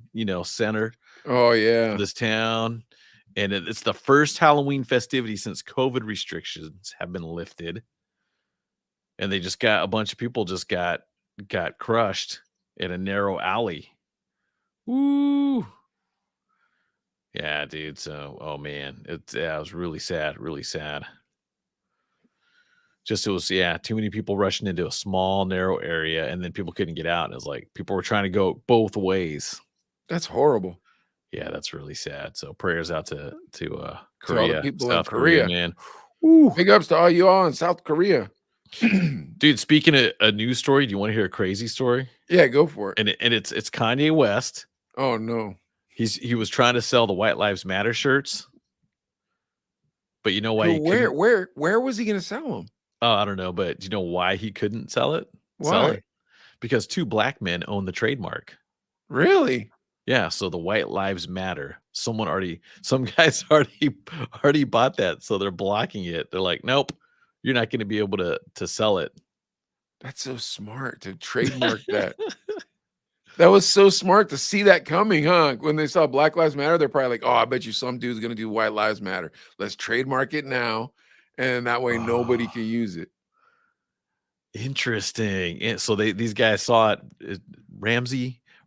center Oh for yeah. this town. And it's the first Halloween festivity since COVID restrictions have been lifted. And they just got a bunch of people just got crushed in a narrow alley. Woo. Yeah, dude. So, oh man, it was really sad, really sad. Just it was, yeah, too many people rushing into a small, narrow area, and then people couldn't get out. And it was like people were trying to go both ways. That's horrible. Yeah, that's really sad. So prayers out to To all the Korea, people in South Korea, Korea. man. Big ups to all in South Korea. Dude, speaking of a news story, do you want to hear a crazy story? Yeah, go for it. And it's Kanye West. Oh no. He was trying to sell the White Lives Matter shirts, but you know why he couldn't? Where was he gonna sell them? Oh, I don't know, but do you know why he couldn't sell it? Why? Because 2 black men own the trademark. Really? Yeah, so the White Lives Matter. Some guys already bought that, so they're blocking it. They're like, nope, you're not going to be able to sell it. That's so smart to trademark that. That was so smart to see that coming, huh? When they saw Black Lives Matter, they're probably like, oh, I bet you some dude's gonna do White Lives Matter. Let's trademark it now, and that way nobody can use it. Interesting. And so these guys saw it.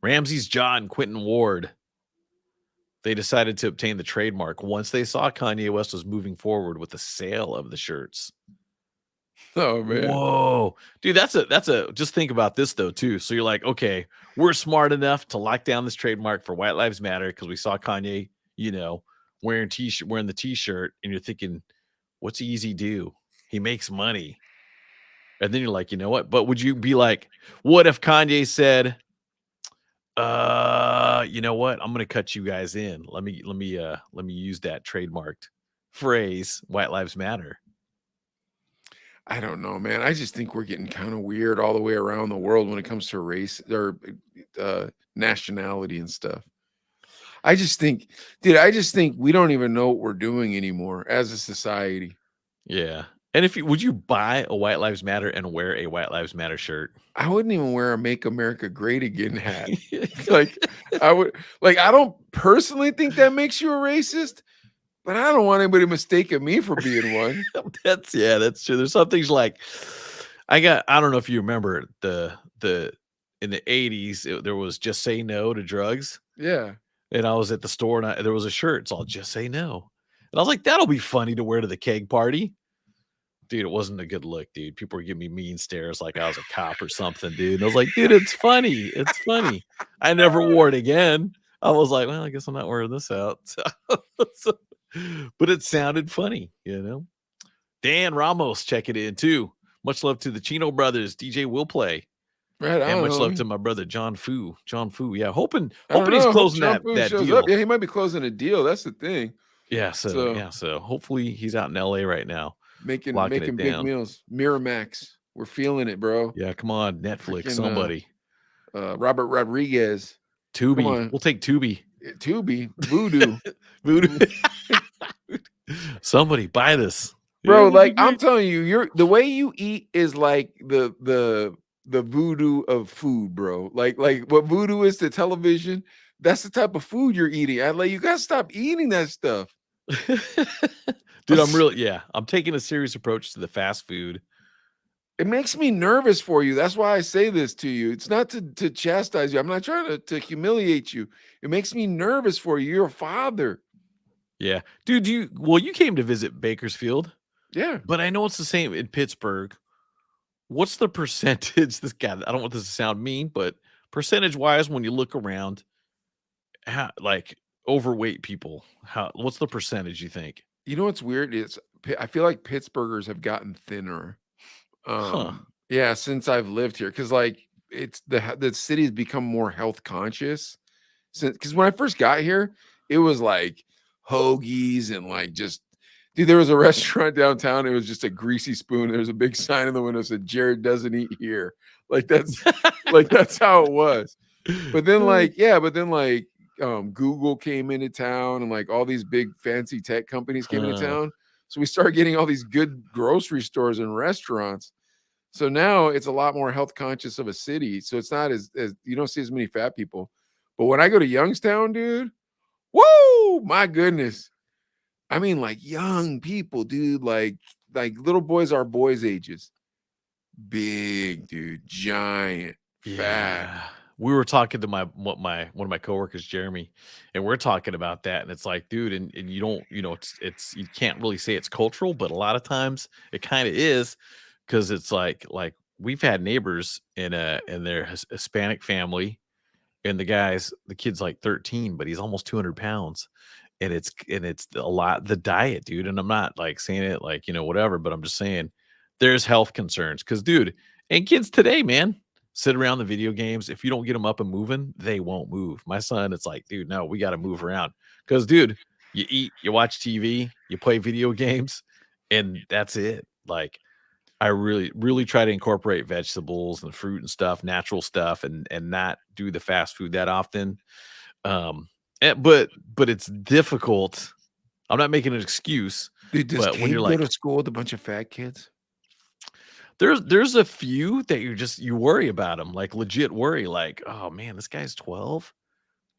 Ramsey's John, Quentin Ward. They decided to obtain the trademark once they saw Kanye West was moving forward with the sale of the shirts. Oh man. Whoa. Dude, that's a just think about this though too. So you're like, okay, we're smart enough to lock down this trademark for White Lives Matter because we saw Kanye, wearing the t-shirt, and you're thinking, what's Easy do? He makes money. And then you're like, you know what? But would you be like, what if Kanye said, you know what? I'm gonna cut you guys in. Let me use that trademarked phrase, White Lives Matter. I don't know, man. I just think we're getting kind of weird all the way around the world when it comes to race or nationality and stuff. I just think we don't even know what we're doing anymore as a society. Yeah. And would you buy a White Lives Matter and wear a White Lives Matter shirt? I wouldn't even wear a Make America Great Again hat. I don't personally think that makes you a racist, but I don't want anybody mistaking me for being one. That's true. There's some things like I don't know if you remember the in the 80s, there was Just Say No to Drugs. Yeah. And I was at the store and there was a shirt. It's all Just Say No. And I was like, that'll be funny to wear to the keg party. Dude, it wasn't a good look, dude. People were giving me mean stares like I was a cop or something, dude. And I was like, dude, it's funny. It's funny. I never wore it again. I was like, well, I guess I'm not wearing this out. But it sounded funny, Dan Ramos checking in too. Much love to the Chino brothers. DJ will play. Right. And much love to my brother John Fu. Yeah, hoping he's closing that deal. Up. Yeah, he might be closing a deal. That's the thing. Yeah, so hopefully he's out in LA right now. Making big meals. Miramax. We're feeling it, bro. Yeah, come on, Netflix, somebody. Robert Rodriguez. Tubi. We'll take Tubi. Tubi. Voodoo. Voodoo. Somebody buy this. Bro, like I'm telling you, the way you eat is like the voodoo of food, bro. Like what voodoo is to television, that's the type of food you're eating. You gotta stop eating that stuff. Dude, I'm taking a serious approach to the fast food. It makes me nervous for you. That's why I say this to you. It's not to chastise you. I'm not trying to humiliate you. It makes me nervous for you. You're a father. Yeah. Dude, you came to visit Bakersfield. Yeah. But I know it's the same in Pittsburgh. What's the percentage? I don't want this to sound mean, but percentage-wise, when you look around, overweight people, what's the percentage you think? You know what's weird is I feel like Pittsburghers have gotten thinner. Yeah, since I've lived here, because it's the city's become more health conscious. Because when I first got here, it was like hoagies and just, dude, there was a restaurant downtown. It was just a greasy spoon. There was a big sign in the window that said Jared doesn't eat here. That's how it was. But then Google came into town and all these big fancy tech companies came into town. So we started getting all these good grocery stores and restaurants. So now it's a lot more health conscious of a city. So it's not as you don't see as many fat people. But when I go to Youngstown, dude, woo, my goodness. I mean, like young people, dude, like little boys our boys' ages. Big, dude, giant, fat. Yeah. We were talking to one of my coworkers, Jeremy, and we're talking about that. And it's like, dude, and you don't, it's you can't really say it's cultural, but a lot of times it kind of is, because it's like we've had neighbors in their Hispanic family, and the kid's like 13, but he's almost 200 pounds. And it's a lot the diet, dude. And I'm not like saying it like, whatever, but I'm just saying there's health concerns. Cause dude, and kids today, man, sit around the video games. If you don't get them up and moving, they won't move. My son, it's like, dude, no, we got to move around. Cause dude, you eat, you watch TV, you play video games, and that's it. Like I really, really try to incorporate vegetables and fruit and stuff, natural stuff, and not do the fast food that often. But it's difficult. I'm not making an excuse, Dude, does but when Kate you're go like, to school with a bunch of fat kids? there's a few that you worry about them, like legit worry, like, oh man, this guy's 12,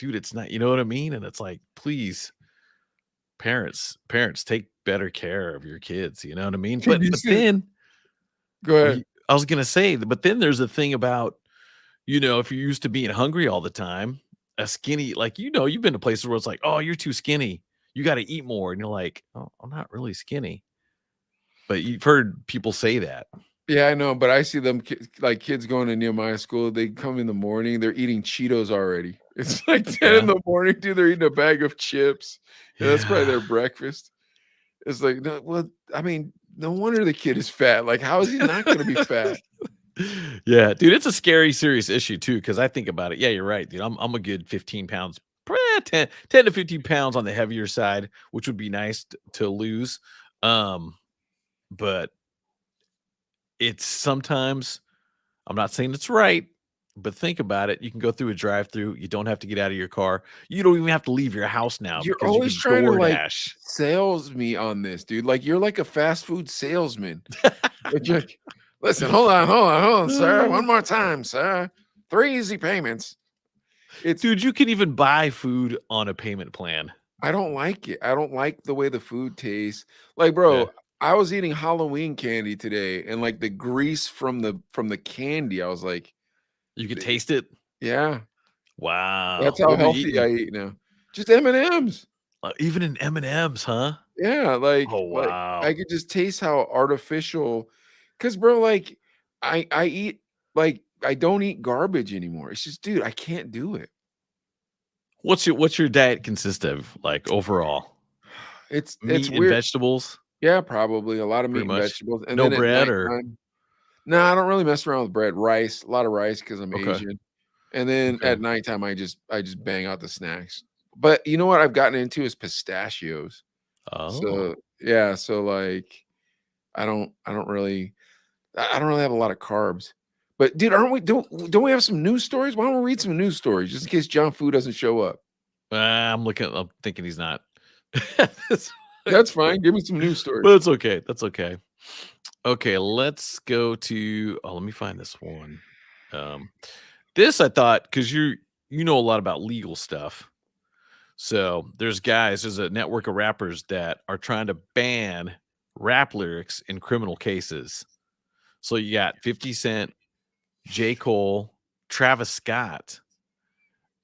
dude. It's not, you know what I mean? And it's like, please, parents, take better care of your kids. You know what I mean? Dude, you But see, then go ahead. I was gonna say, but then there's a thing about, if you're used to being hungry all the time, a skinny, like, you've been to places where it's like, oh, you're too skinny. You got to eat more. And you're like, oh, I'm not really skinny. But you've heard people say that. Yeah, I know, but I see them like kids going to Nehemiah school. They come in the morning, they're eating Cheetos already. It's like 10 in Yeah. the morning, dude. They're eating a bag of chips. Yeah, that's probably their Yeah. breakfast. It's like, no, well, I mean, no wonder the kid is fat. Like, how is he not going to be fat? Yeah, dude, it's a scary, serious issue too. Because I think about it. Yeah, you're right, dude. I'm a good 15 pounds, 10 to 15 pounds on the heavier side, which would be nice to lose. But it's sometimes, I'm not saying it's right, but think about it. You can go through a drive-through. You don't have to get out of your car. You don't even have to leave your house now You're because you always can trying to like DoorDash. sales me on this, dude. Like, you're like a fast food salesman. But you're like, listen, hold on, sir. One more time, sir. 3 easy payments. It's Dude, you can even buy food on a payment plan. I don't like it. I don't like the way the food tastes. Like, Yeah. bro, I was eating Halloween candy today, and like the grease from the candy, I was like, You can "Eh, taste it. yeah, Wow. that's how What were you healthy eating? I eat now. Just M&Ms. Even in M&Ms, huh? Yeah, Oh, like I wow. could just taste how artificial. Cause bro, like I eat like I don't eat garbage anymore. It's just, dude, I can't do it. What's your diet consist of, like, overall? It's Meat and weird. vegetables, Yeah, probably a lot of meat pretty and much? vegetables, and No then at bread or nighttime, no, I don't really mess around with bread. Rice, a lot of rice because I'm okay, Asian. And then okay. at nighttime, I just bang out the snacks. But you know what I've gotten into is pistachios. Oh. So yeah, so like I don't really have a lot of carbs. But dude, aren't we don't we have some news stories? Why don't we read some news stories just in case John Fu doesn't show up? I'm thinking he's not. This That's but fine. Give me some news stories. but it's okay, that's okay. Okay, let's go to, let me find this one. Um, this I thought, because you know a lot about legal stuff. So there's a network of rappers that are trying to ban rap lyrics in criminal cases. So you got 50 Cent, J. Cole, Travis Scott,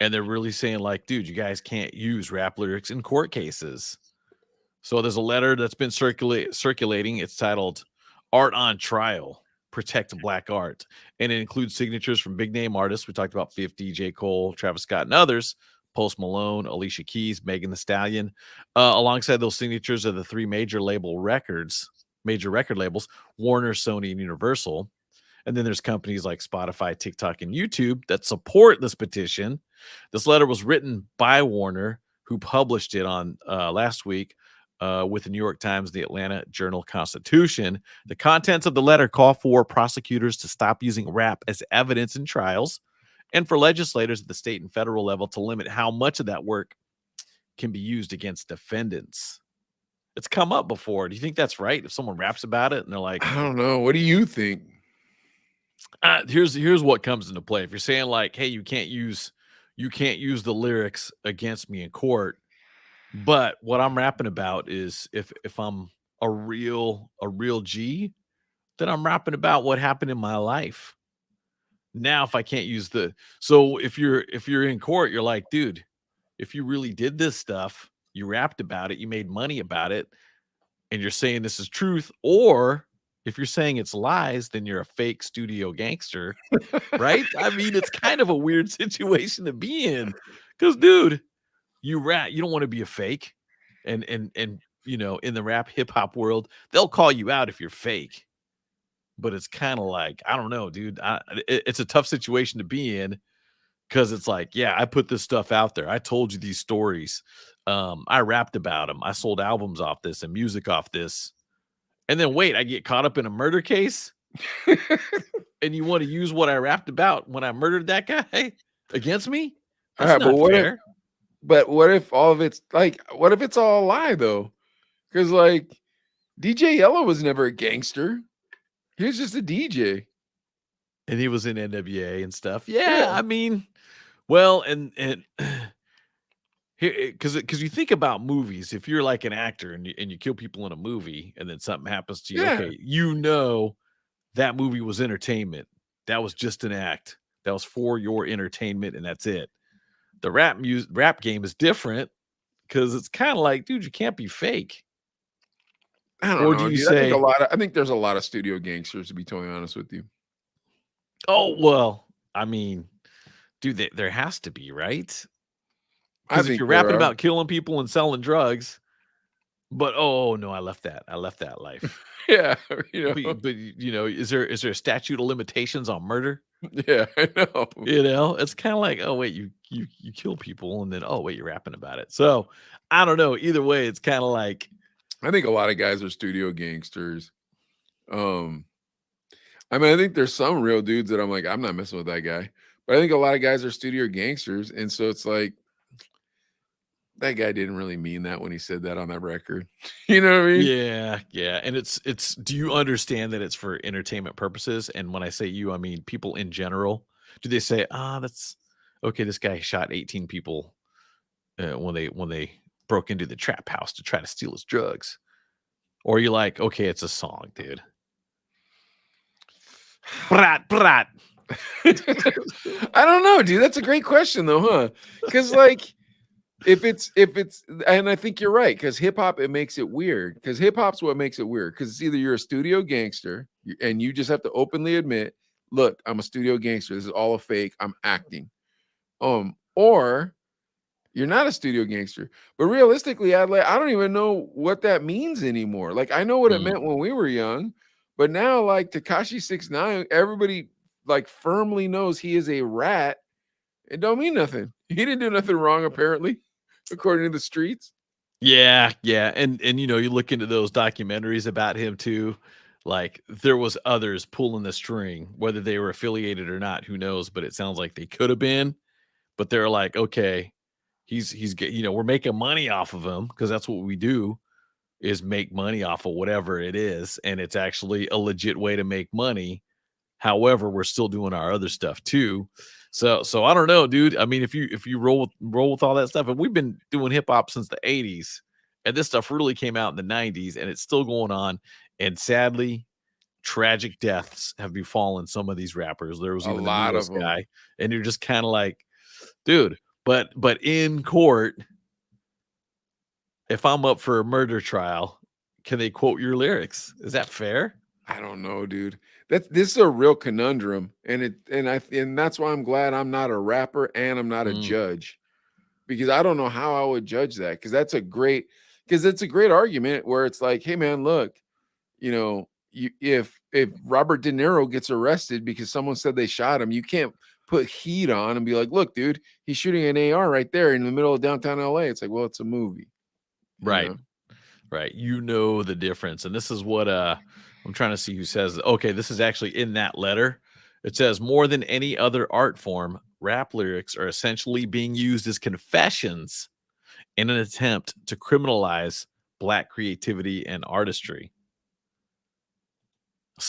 and they're really saying, like, dude, you guys can't use rap lyrics in court cases. So there's a letter that's been circulating. It's titled "Art on Trial: Protect Black Art," and it includes signatures from big name artists. We talked about 50, J. Cole, Travis Scott, and others. Post Malone, Alicia Keys, Megan Thee Stallion. Alongside those signatures are the three major record labels: Warner, Sony, and Universal. And then there's companies like Spotify, TikTok, and YouTube that support this petition. This letter was written by Warner, who published it on last week with the New York Times, the Atlanta Journal-Constitution. The contents of the letter call for prosecutors to stop using rap as evidence in trials, and for legislators at the state and federal level to limit how much of that work can be used against defendants. It's come up before. Do you think that's right? If someone raps about it and they're like, I don't know. What do you think? Here's what comes into play. If you're saying like, hey, you can't use the lyrics against me in court, but what I'm rapping about is if I'm a real G, then I'm rapping about what happened in my life. Now, if I can't use so if you're in court, you're like, dude, if you really did this stuff, you rapped about it, you made money about it, and you're saying this is truth, or if you're saying it's lies, then you're a fake studio gangster, right? I mean, it's kind of a weird situation to be in. Because, dude, you don't want to be a fake. And in the rap hip hop world, they'll call you out if you're fake. But it's kind of like, I don't know, dude. It's a tough situation to be in because it's like, yeah, I put this stuff out there. I told you these stories. I rapped about them. I sold albums off this and music off this. And then wait, I get caught up in a murder case, and you want to use what I rapped about when I murdered that guy against me? All That's right, but not fair. what if all of it's like, what if it's all a lie though? Because like DJ Yellow was never a gangster. He was just a DJ. And he was in NWA and stuff. Yeah, Yeah. I mean, well, and because you think about movies, if you're like an actor and you kill people in a movie and then something happens to you, Yeah. okay, that movie was entertainment. That was just an act. That was for your entertainment, and that's it. The rap game is different because it's kind of like, dude, you can't be fake. I don't Or know, do you dude. say, I think there's a lot of studio gangsters, to be totally honest with you. oh well, I mean, dude, there has to be, right? I Because if think you're there rapping are. about killing people and selling drugs, but oh no, I left that life. Yeah, you know. But is there a statute of limitations on murder? Yeah, I know. It's kind of like, oh wait, you kill people, and then oh wait, you're rapping about it. So I don't know. Either way, it's kind of like, I think a lot of guys are studio gangsters. I mean, I think there's some real dudes that I'm like, I'm not messing with that guy. But I think a lot of guys are studio gangsters, and so it's like that guy didn't really mean that when he said that on that record. You know what I mean? yeah, and it's. Do you understand that it's for entertainment purposes? And when I say you, I mean people in general. Do they say, that's okay? This guy shot 18 people when they broke into the trap house to try to steal his drugs? Or are you like, okay, it's a song, dude? Brat, brat. I don't know, dude. That's a great question, though, huh? Because like, if it's, and I think you're right. Because hip hop, it makes it weird. Because hip hop's what makes it weird. Because it's either you're a studio gangster, and you just have to openly admit, look, I'm a studio gangster. This is all a fake. I'm acting. Or you're not a studio gangster. But realistically, I don't even know what that means anymore. Like, I know what it meant when we were young, but now, like Tekashi 6ix9ine, everybody like firmly knows he is a rat. It don't mean nothing. He didn't do nothing wrong, apparently, according to the streets. Yeah, and you look into those documentaries about him too. Like there was others pulling the string, whether they were affiliated or not, who knows? But it sounds like they could have been. But they're like, okay, we're making money off of him because that's what we do, is make money off of whatever it is, and it's actually a legit way to make money. However, we're still doing our other stuff too. So I don't know, dude. I mean, if you roll with all that stuff, and we've been doing hip hop since the 80s, and this stuff really came out in the 90s, and it's still going on. And sadly, tragic deaths have befallen some of these rappers. There was A even the lot newest of 'em. guy, and you're just kind of like, dude. But in court, if I'm up for a murder trial, can they quote your lyrics? Is that fair? I don't know, dude. This is a real conundrum, and that's why I'm glad I'm not a rapper and I'm not a judge, because I don't know how I would judge that. Because it's a great argument where it's like, hey man, look, if Robert De Niro gets arrested because someone said they shot him, you can't put heat on and be like, look, dude, he's shooting an AR right there in the middle of downtown LA. It's like, well, it's a movie, Right. know? Right. You know the difference. And this is what I'm trying to see who says, okay, this is actually in that letter. It says, more than any other art form, rap lyrics are essentially being used as confessions in an attempt to criminalize Black creativity and artistry.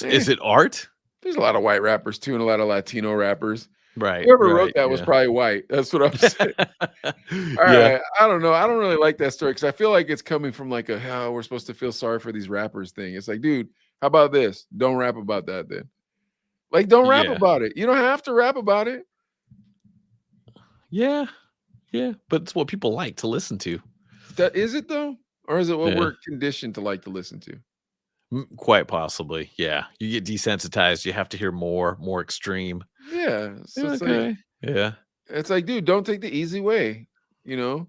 Is it art? There's a lot of white rappers too, and a lot of Latino rappers. Right. Whoever wrote Right. that was probably white. That's what I'm saying. All Yeah. right. I don't know. I don't really like that story because I feel like it's coming from like a how we're supposed to feel sorry for these rappers thing. It's like, dude, how about this? Don't rap about that then. Like, don't rap Yeah. about it. You don't have to rap about it. Yeah. Yeah. But it's what people like to listen to. That is it though? Or is it what Yeah. we're conditioned to like to listen to? Quite possibly. Yeah. You get desensitized. You have to hear more extreme. Yeah. So it's like, Okay. Yeah. dude, don't take the easy way, you know?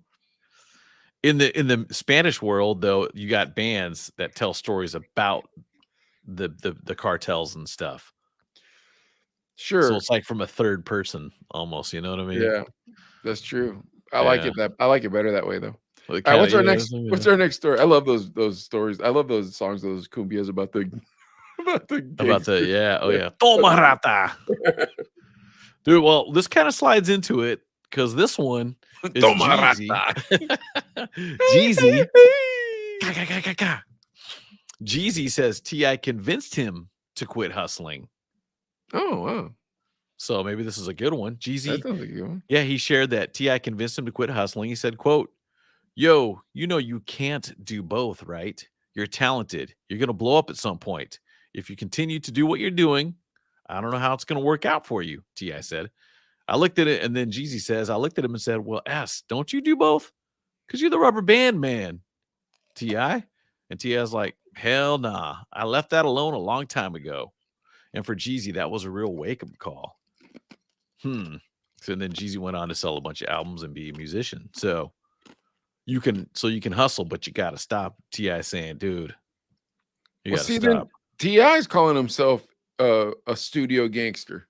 In the Spanish world, though, you got bands that tell stories about the cartels and stuff. So Sure. it's like from a third person almost, you know what I mean? Yeah, that's true. I like Yeah. it better that way though. Well, All right, what's our yeah, next story? I love those stories. I love those songs, those cumbias about the about the about the gangsters. yeah, oh yeah. Toma rata. Dude, well, this kind of slides into it because this one is Toma Jeezy. rata. Jeezy. Jeezy says T.I. convinced him to quit hustling. Oh wow, So maybe this is a good one. that Jeezy, sounds like a good one. yeah, he shared that T.I. convinced him to quit hustling. He said, quote, "Yo, you know you can't do both, right? You're talented. You're going to blow up at some point. If you continue to do what you're doing, I don't know how it's going to work out for you," T.I. said. I looked at it, and then Jeezy says, I looked at him and said, "Well, S, don't you do both? Because you're the rubber band man, T.I." And T.I.'s like, "Hell nah. I left that alone a long time ago." And for Jeezy, that was a real wake-up call. So then Jeezy went on to sell a bunch of albums and be a musician. So you can hustle, but you gotta stop. T.I. saying, dude, you Well, gotta see, then stop. T.I.'s calling himself a studio gangster.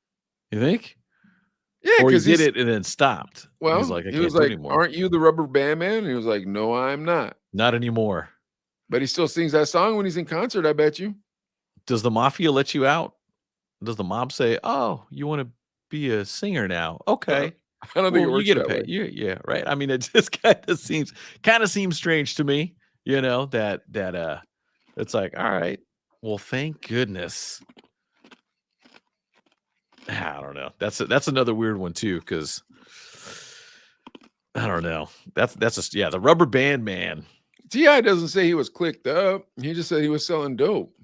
You think? Yeah, Or he because did it and then stopped. He's well, like, I he was can't do it like, anymore. "Aren't you the rubber band man?" And he was like, "No, I'm not." Not anymore. But he still sings that song when he's in concert. I bet you. Does the mafia let you out? Does the mob say, "Oh, you want to be a singer now? Okay. I don't think it Well, you works get to that pay." way. Yeah, right. I mean, it just kind of seems strange to me, you know, that it's like, all right, well, thank goodness. I don't know. That's another weird one too, because I don't know. That's the rubber band man, T.I. doesn't say he was clicked up. He just said he was selling dope.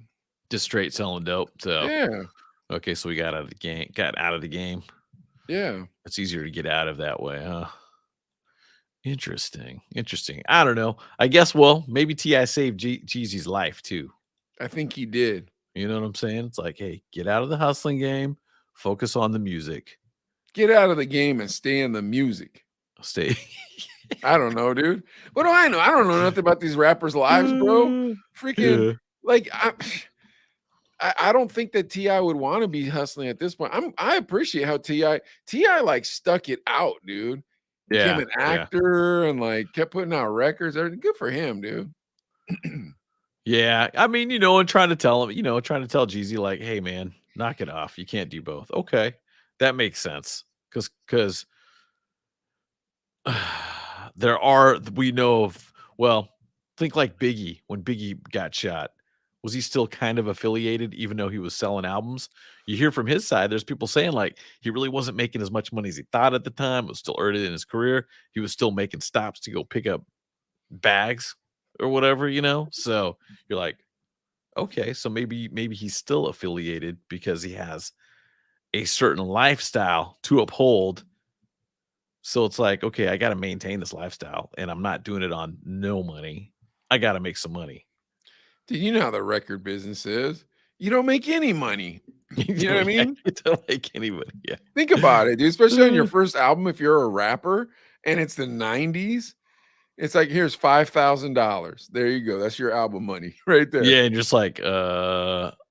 just straight selling dope. So Yeah, okay, so we got out of the game. Got out of the game. yeah. It's easier to get out of that way, huh? Interesting. I don't know. I guess, well, maybe T.I. saved Jeezy's life too. I think he did. You know what I'm saying? It's like, hey, get out of the hustling game, focus on the music. Get out of the game and stay in the music. Stay. I don't know, dude. What do I know? I don't know nothing about these rappers' lives, bro. Freaking Yeah. like I don't think that T.I. would want to be hustling at this point. I appreciate how T.I. like stuck it out, dude. Became an actor and like kept putting out records. Everything good for him, dude. Yeah. I mean, you know, and trying to tell him, trying to tell Jeezy, like, hey man, knock it off. You can't do both. Okay. That makes sense. Because we know of, well, think like Biggie. When Biggie got shot, was he still kind of affiliated even though he was selling albums? You hear from his side, there's people saying like he really wasn't making as much money as he thought at the time. It was still early in his career. He was still making stops to go pick up bags or whatever, So you're like, okay, so maybe he's still affiliated because he has a certain lifestyle to uphold. So it's like, okay, I got to maintain this lifestyle and I'm not doing it on no money. I got to make some money. Dude, you know how the record business is. You don't make any money. You know what I mean? You don't like anybody. Yeah. Think about it, dude. Especially on your first album, if you're a rapper and it's the 90s, it's like, here's $5,000. There you go. That's your album money right there. Yeah, and just like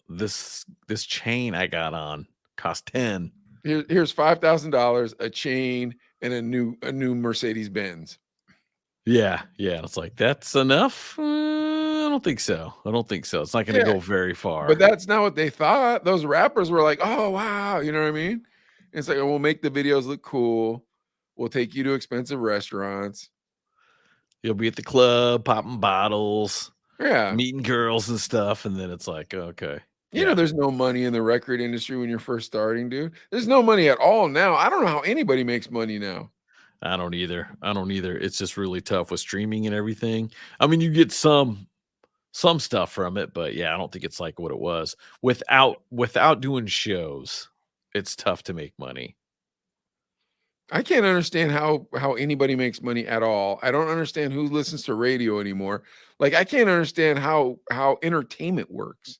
this chain I got on cost 10. Here's $5,000, a chain, and a new Mercedes Benz. Yeah. And it's like, that's enough? I don't think so. It's not going to go very far. But that's not what they thought. Those rappers were like, oh, wow. You know what I mean? It's like, we'll make the videos look cool. We'll take you to expensive restaurants. You'll be at the club, popping bottles, Yeah. meeting girls and stuff. And then it's like, okay. You know, there's no money in the record industry when you're first starting, dude. There's no money at all now. I don't know how anybody makes money now. I don't either. It's just really tough with streaming and everything. I mean, you get some stuff from it, but yeah, I don't think it's like what it was. Without doing shows, it's tough to make money. I can't understand how anybody makes money at all. I don't understand who listens to radio anymore. Like, I can't understand how entertainment works.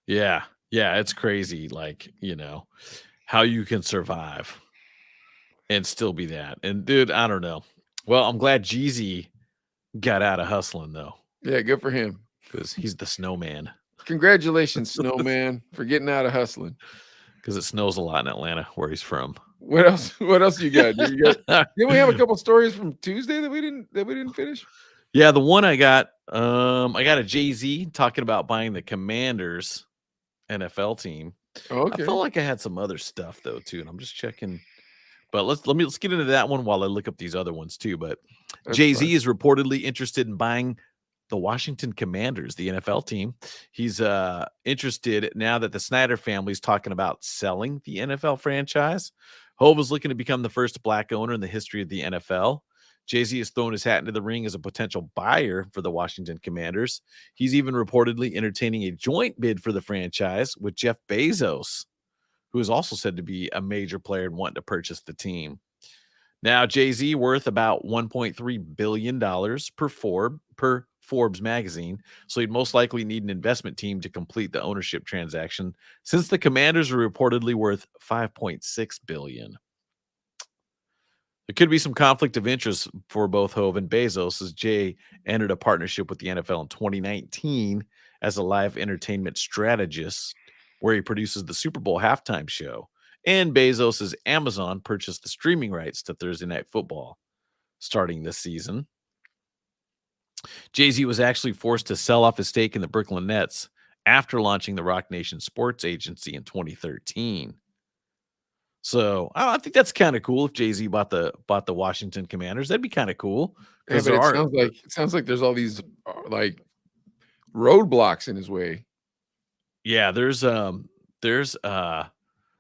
Yeah. Yeah, it's crazy, like, how you can survive and still be that. And dude, I don't know. Well, I'm glad Jeezy got out of hustling though, Yeah, good for him. because he's the snowman. Congratulations, Snowman, for getting out of hustling. Because it snows a lot in Atlanta where he's from. What else? What else you got? Didn't we have a couple stories from Tuesday that we didn't finish? Yeah, the one I got a Jay-Z talking about buying the Commanders NFL team. Okay. I felt like I had some other stuff though too, and I'm just checking. But let's get into that one while I look up these other ones too. But That's Jay-Z fine. is reportedly interested in buying the Washington Commanders, the NFL team. He's interested now that the Snyder family is talking about selling the NFL franchise. Hove is looking to become the first black owner in the history of the NFL. Jay-Z has thrown his hat into the ring as a potential buyer for the Washington Commanders. He's even reportedly entertaining a joint bid for the franchise with Jeff Bezos, who is also said to be a major player and wanting to purchase the team. Now, Jay-Z worth about $1.3 billion per Forbes magazine, so he'd most likely need an investment team to complete the ownership transaction, since the Commanders are reportedly worth $5.6 billion. There could be some conflict of interest for both Hove and Bezos, as Jay entered a partnership with the NFL in 2019 as a live entertainment strategist, where he produces the Super Bowl halftime show. And Bezos' Amazon purchased the streaming rights to Thursday Night Football starting this season. Jay-Z was actually forced to sell off his stake in the Brooklyn Nets after launching the Rock Nation Sports Agency in 2013. So I think that's kind of cool if Jay-Z bought the Washington Commanders. That'd be kind of cool. Yeah, but it sounds like there's all these like roadblocks in his way. Yeah, there's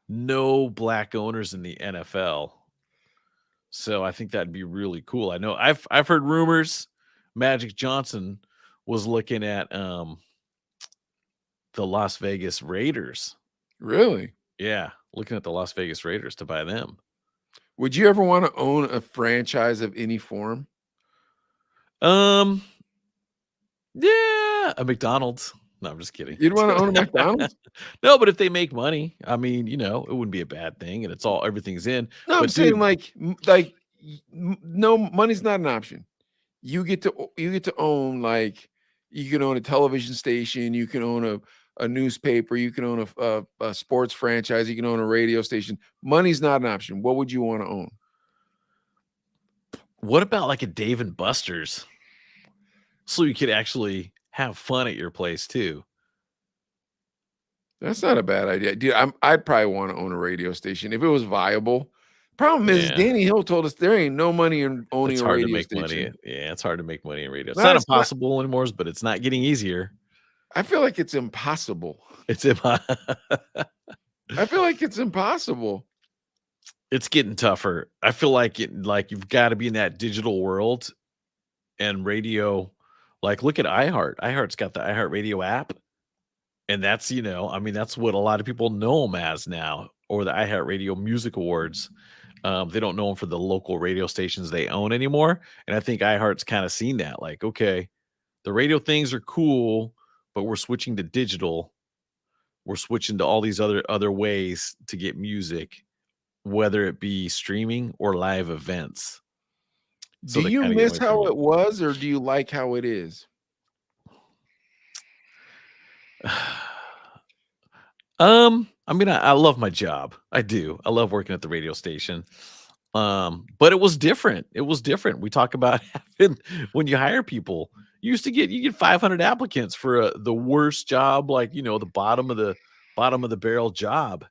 no black owners in the NFL. So I think that'd be really cool. I know I've heard rumors Magic Johnson was looking at the Las Vegas Raiders. Really? Yeah, looking at the Las Vegas Raiders to buy them. Would you ever want to own a franchise of any form? Yeah, a McDonald's. No, I'm just kidding. You'd want to own a McDonald's? No, but if they make money, I mean, it wouldn't be a bad thing, and everything's in. No, but I'm saying no, money's not an option. You get to own, like, you can own a television station, you can own a newspaper, you can own a sports franchise, you can own a radio station. Money's not an option. What would you want to own? What about like a Dave and Buster's? So you could actually have fun at your place too. That's not a bad idea, dude. I'd probably want to own a radio station if it was viable. Problem is, Yeah. Danny Hill told us there ain't no money in owning a radio station. Money. Yeah, it's hard to make money in radio. It's not impossible anymore, but it's not getting easier. I feel like it's impossible. I feel like it's impossible. It's getting tougher. I feel like you've got to be in that digital world, and radio. Like, look at iHeart. iHeart's got the iHeart Radio app, and that's that's what a lot of people know them as now, or the iHeart Radio Music Awards. They don't know them for the local radio stations they own anymore. And I think iHeart's kind of seen that. Like, okay, the radio things are cool, but we're switching to digital. We're switching to all these other ways to get music, whether it be streaming or live events. So do you miss how it was, or do you like how it is? I mean, I love my job. I do. I love working at the radio station. But it was different. We talk about when you hire people, you get 500 applicants for the worst job, like, the bottom of the barrel job.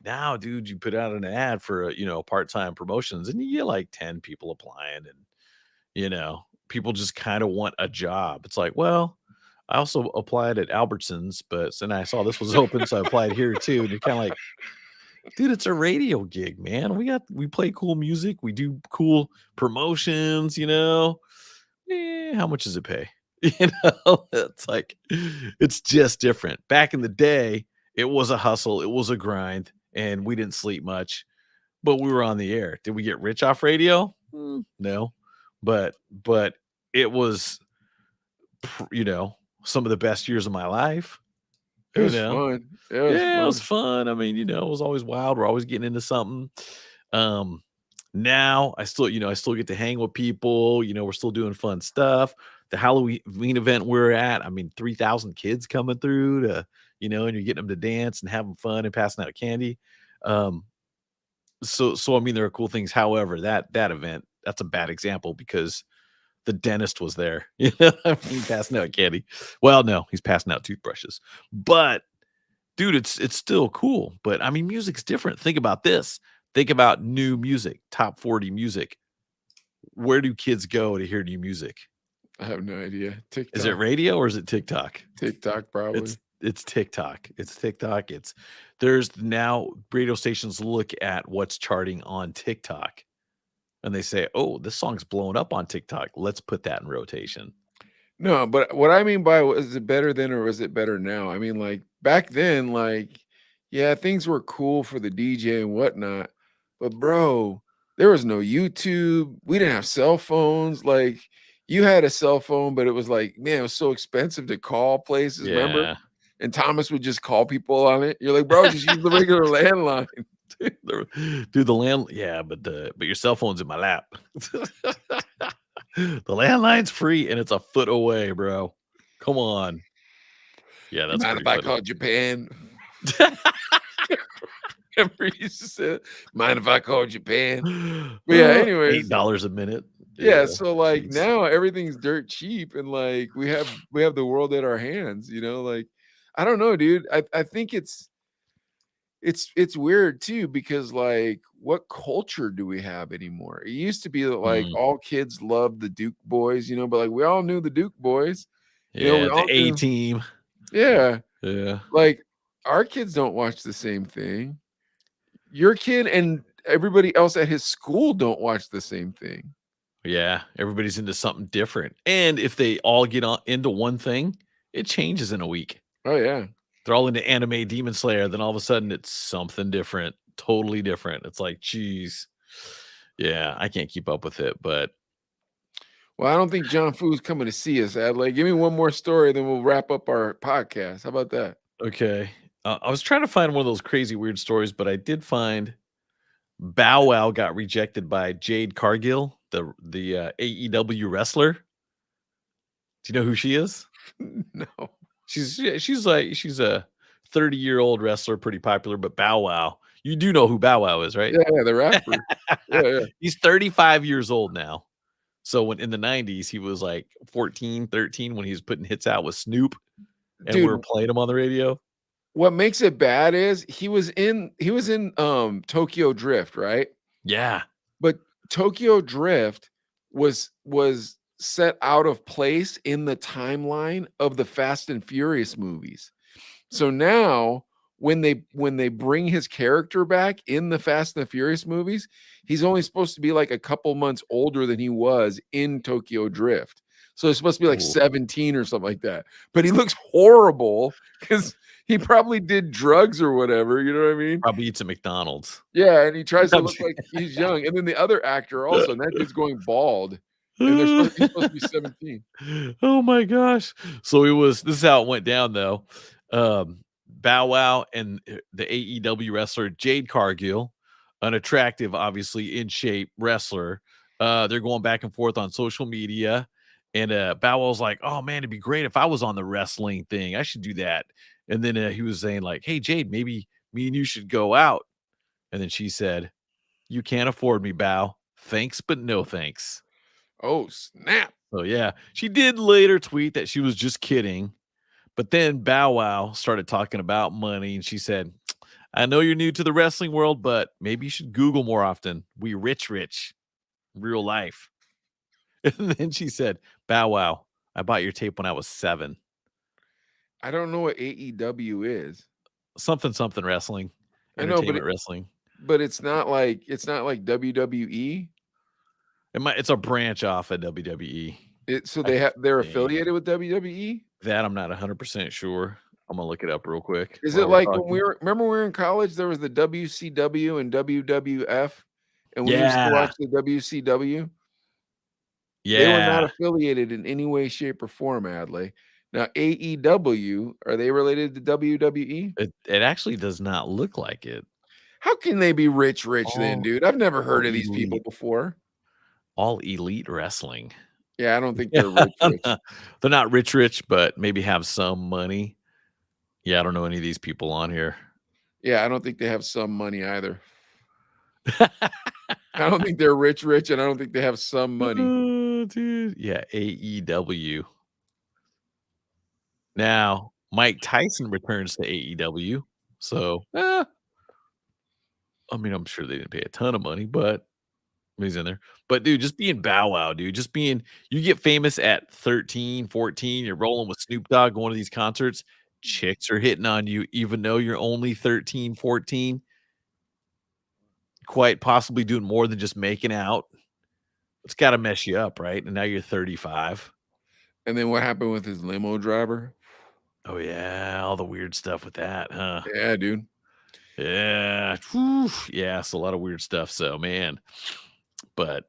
Now, dude, you put out an ad for part-time promotions and you get like 10 people applying, and people just kind of want a job. It's like, well, I also applied at Albertsons, but then I saw this was open, so I applied here too. And you're kind of like, dude, it's a radio gig, man. We play cool music, we do cool promotions, how much does it pay? It's like it's just different. Back in the day, it was a hustle, it was a grind, and we didn't sleep much, but we were on the air. Did we get rich off radio? No. But it was some of the best years of my life. It was fun. It was fun. I mean, it was always wild. We're always getting into something. Now I still get to hang with people. We're still doing fun stuff. The Halloween event we're at, I mean, 3,000 kids coming through to, and you're getting them to dance and having fun and passing out candy. So I mean, there are cool things. However, that event, that's a bad example because the dentist was there, passing out candy. Well, no, he's passing out toothbrushes. But dude, it's still cool. But I mean, music's different. Think about this. Think about new music, top 40 music. Where do kids go to hear new music? I have no idea. TikTok. Is it radio or is it TikTok? TikTok, probably. It's TikTok. It's TikTok. There's now radio stations look at what's charting on TikTok. And they say, oh, this song's blown up on TikTok. Let's put that in rotation. No, but what I mean by is it better then or is it better now? I mean, like back then, yeah, things were cool for the DJ and whatnot. But bro, there was no YouTube. We didn't have cell phones. Like you had a cell phone, but it was like, man, it was so expensive to call places, remember? And Thomas would just call people on it. You're like, bro, just use the regular landline. Dude, but your cell phone's in my lap. The landline's free and it's a foot away, bro. Come on. Yeah, that's mind if I call Japan? Remember you used to say, mind if I call Japan? But yeah, anyways, $8 a minute. Yeah, so now everything's dirt cheap and we have the world at our hands, I don't know, dude. I think it's weird too because what culture do we have anymore? It used to be that all kids loved the Duke boys, but we all knew the Duke boys. The A-team. Yeah. Yeah. Our kids don't watch the same thing. Your kid and everybody else at his school don't watch the same thing. Yeah, everybody's into something different. And if they all get into one thing, it changes in a week. Oh yeah. They're all into anime Demon Slayer, then all of a sudden it's something different, totally different. It's like, geez, yeah, I can't keep up with it. But well, I don't think John Foo's coming to see us, Adlai. Give me one more story, then we'll wrap up our podcast. How about that? Okay. I was trying to find one of those crazy weird stories, but I did find Bow Wow got rejected by Jade Cargill, the AEW wrestler. Do you know who she is? No. She's a 30-year-old wrestler, pretty popular, but Bow Wow, you do know who Bow Wow is, right? Yeah, the rapper. Yeah. He's 35 years old now. So when in the 90s, he was 14, 13 when he was putting hits out with Snoop and we were playing him on the radio. What makes it bad is he was in Tokyo Drift, right? Yeah. But Tokyo Drift was set out of place in the timeline of the Fast and Furious movies. So now when they bring his character back in the Fast and the Furious movies, he's only supposed to be a couple months older than he was in Tokyo Drift. So it's supposed to be 17 or something like that. But he looks horrible because he probably did drugs or whatever. You know what I mean? Probably eats at McDonald's. Yeah, and he tries to look like he's young. And then the other actor also, and that dude's going bald. And he's supposed to be 17. Oh my gosh. So this is how it went down though. Bow Wow and the AEW wrestler Jade Cargill, an attractive, obviously in shape wrestler. They're going back and forth on social media. And Bow Wow's like, oh man, it'd be great if I was on the wrestling thing. I should do that. And then he was saying hey, Jade, maybe me and you should go out. And then she said, you can't afford me, Bow. Thanks, but no thanks. Oh, snap. So yeah, she did later tweet that she was just kidding. But then Bow Wow started talking about money. And she said, I know you're new to the wrestling world, but maybe you should Google more often. We rich, real life. And then she said, Bow Wow, I bought your tape when I was 7. I don't know what AEW is. Something wrestling, I know, entertainment wrestling. but it's not like WWE. It's a branch off of WWE. So I they're think. affiliated with WWE. That I'm not 100% sure. I'm gonna look it up real quick Is it while we're like when talking. remember we were in college, there was the WCW and WWF, and we used to Yeah, watch the WCW? They were not yeah. affiliated in any way, shape, or form, Adley. Now, AEW, are they related to WWE? It actually does not look like it. How can they be rich then, All dude? I've never heard all of these people elite, before. all elite wrestling. Yeah, I don't think Yeah, they're rich. they're not rich, but maybe have some money. Yeah, I don't know any of these people on here. Yeah, I don't think they have some money either. I don't think they're rich, and I don't think they have some money. Oh, dude. Yeah, AEW. Now, Mike Tyson returns to AEW. So, I mean, I'm sure they didn't pay a ton of money, but he's in there. But dude, just being Bow Wow, dude, you get famous at 13, 14, you're rolling with Snoop Dogg, going to these concerts, chicks are hitting on you, even though you're only 13, 14, quite possibly doing more than just making out. It's got to mess you up, right? And now you're 35. And then what happened with his limo driver? Oh yeah, all the weird stuff with that, huh? Yeah, dude. Yeah. Whew. Yeah, it's a lot of weird stuff. So, man, but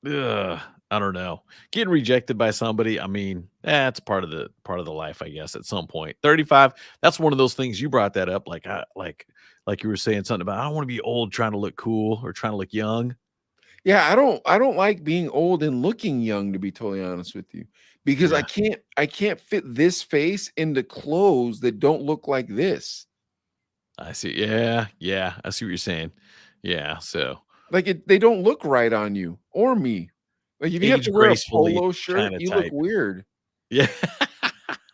I don't know. Getting rejected by somebody, I mean, that's part of the life, I guess, at some point. 35, that's one of those things you brought that up like you were saying something about I don't want to be old trying to look cool or trying to look young. Yeah, I don't like being old and looking young, to be totally honest with you, because Yeah, I can't fit this face into clothes that don't look like this. I see. Yeah, yeah, I see what you're saying. Yeah, so Like they don't look right on you or me. Like if you have age to wear a gracefully polo shirt, kind of you look type. weird. Yeah.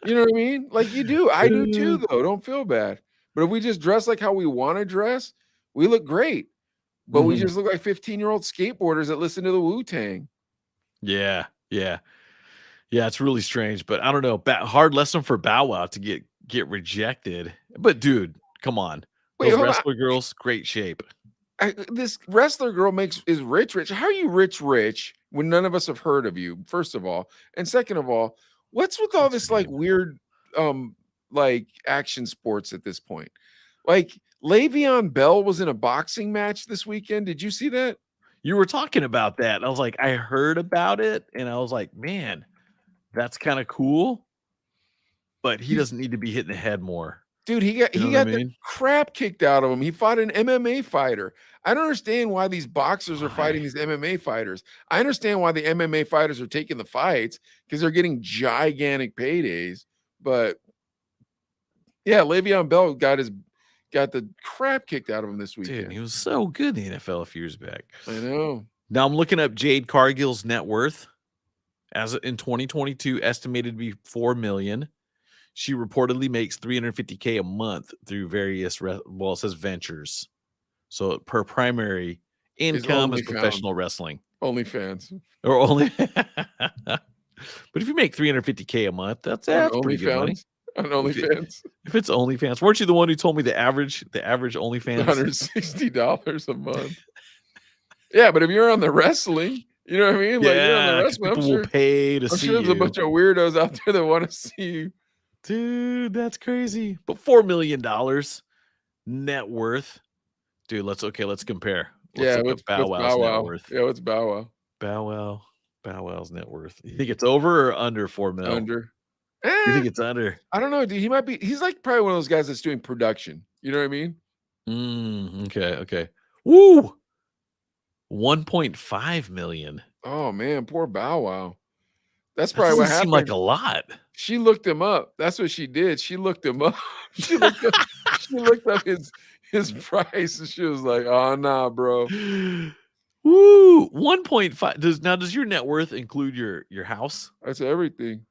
You know what I mean? Like you do. I do too, though. Don't feel bad. But if we just dress like how we want to dress, we look great. But we Mhm. just look like 15-year-old skateboarders that listen to the Wu-Tang. Yeah, yeah. Yeah, it's really strange, but I don't know. Hard lesson for Bow Wow to get rejected. But dude, come on. Wait, Those hold on. wrestler girls, great shape. This wrestler girl is rich. How are you rich when none of us have heard of you? First of all, and second of all, what's with all What's this her like name? weird, like action sports at this point? Like Le'Veon Bell was in a boxing match this weekend. Did you see that? You were talking about that. And I was like, I heard about it, and I was like, man, that's kind of cool. But he He's doesn't need to be hitting the head more. Dude, You know he what I got the mean? crap kicked out of him. He fought an MMA fighter. I don't understand why these boxers are fighting Why? these MMA fighters. I understand why the MMA fighters are taking the fights because they're getting gigantic paydays. But yeah, Le'Veon Bell got the crap kicked out of him this Dude, weekend. he was so good in the NFL a few years back. I know. Now I'm looking up Jade Cargill's net worth in 2022, estimated to be 4 million. She reportedly makes 350K a month through various well, it says ventures. So her primary Is income is only found professional wrestling. OnlyFans Or only but if you make 350K a month, on that's pretty good money. OnlyFans on If OnlyFans. if it's OnlyFans, weren't you the one who told me the average OnlyFans? $160 a month. Yeah, but if you're on the wrestling, you know what I mean? Like you're on the Yeah, because wrestling. people will pay to I'm see sure there's a you. bunch of weirdos out there that want to see you. Dude, that's crazy. But $4 million net worth. Dude, let's compare. Let's Yeah, look up Bow what's Wow's Bow net Wow? worth. Yeah, what's Bow Wow? Bow Wow. Bow Wow's net worth. You think it's over or under 4 mil? Under. You Eh, think it's under? I don't know, dude. He's like probably one of those guys that's doing production. You know what I mean? Okay, okay. Woo! 1.5 million. Oh man, poor Bow Wow. That's That probably doesn't what seem like happened. a lot. She looked him up. That's what she did. She looked him up. She looked up his price and she was like, "Oh nah, bro." Woo! 1.5. Does your net worth include your house? That's everything.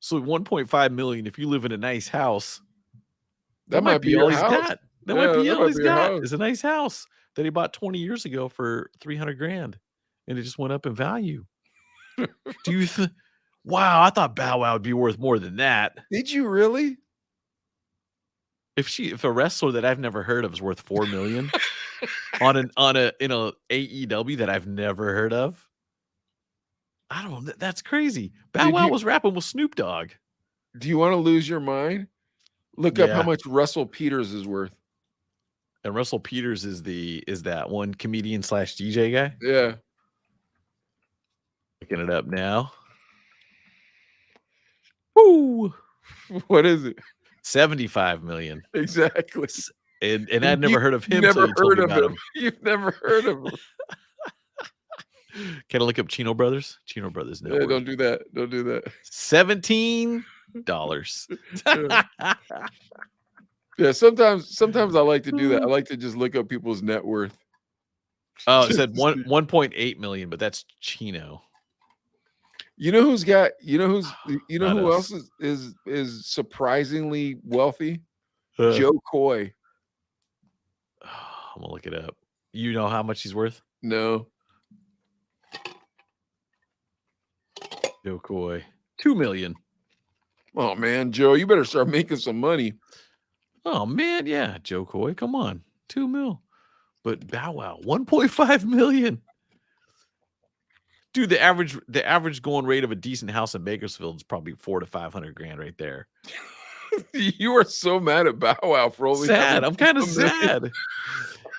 So 1.5 million, if you live in a nice house, that That might might be be your all he's house. got. That might Yeah, be that all might he's be your got house. is a nice house that he bought 20 years ago for 300 grand and it just went up in value. Do you wow, I thought Bow Wow would be worth more than that. Did you really? if a wrestler that I've never heard of is worth $4 million on a AEW that I've never heard of, I don't know. That's crazy. Bow Dude, Wow was rapping with Snoop Dogg. do you want to lose your mind? Look up how Yeah. much Russell Peters is worth. And Russell Peters is that one comedian / DJ guy. Yeah. Looking it up now. Woo! What is it? 75 million. Exactly. And I'd never heard of him. Never Till you told heard me of about him. You've never heard of him. Can I look up Chino Brothers? Chino Brothers. No, Yeah, don't do that. Don't do that. $17. Yeah, sometimes I like to do that. I like to just look up people's net worth. Oh, it said 1.8 million, but that's Chino. You know who's got? You know who's? You know Not who us. else is surprisingly wealthy? Joe Coy. I'm gonna look it up. You know how much he's worth? No. Joe Coy, 2 million. Oh man, Joe, you better start making some money. Oh man, yeah, Joe Coy, come on, 2 mil. But Bow Wow, 1.5 million. Dude, the average going rate of a decent house in Bakersfield is probably 400 to 500 grand right there. You are so mad at Bow Wow for only Sad. I'm kind of $1 million. sad.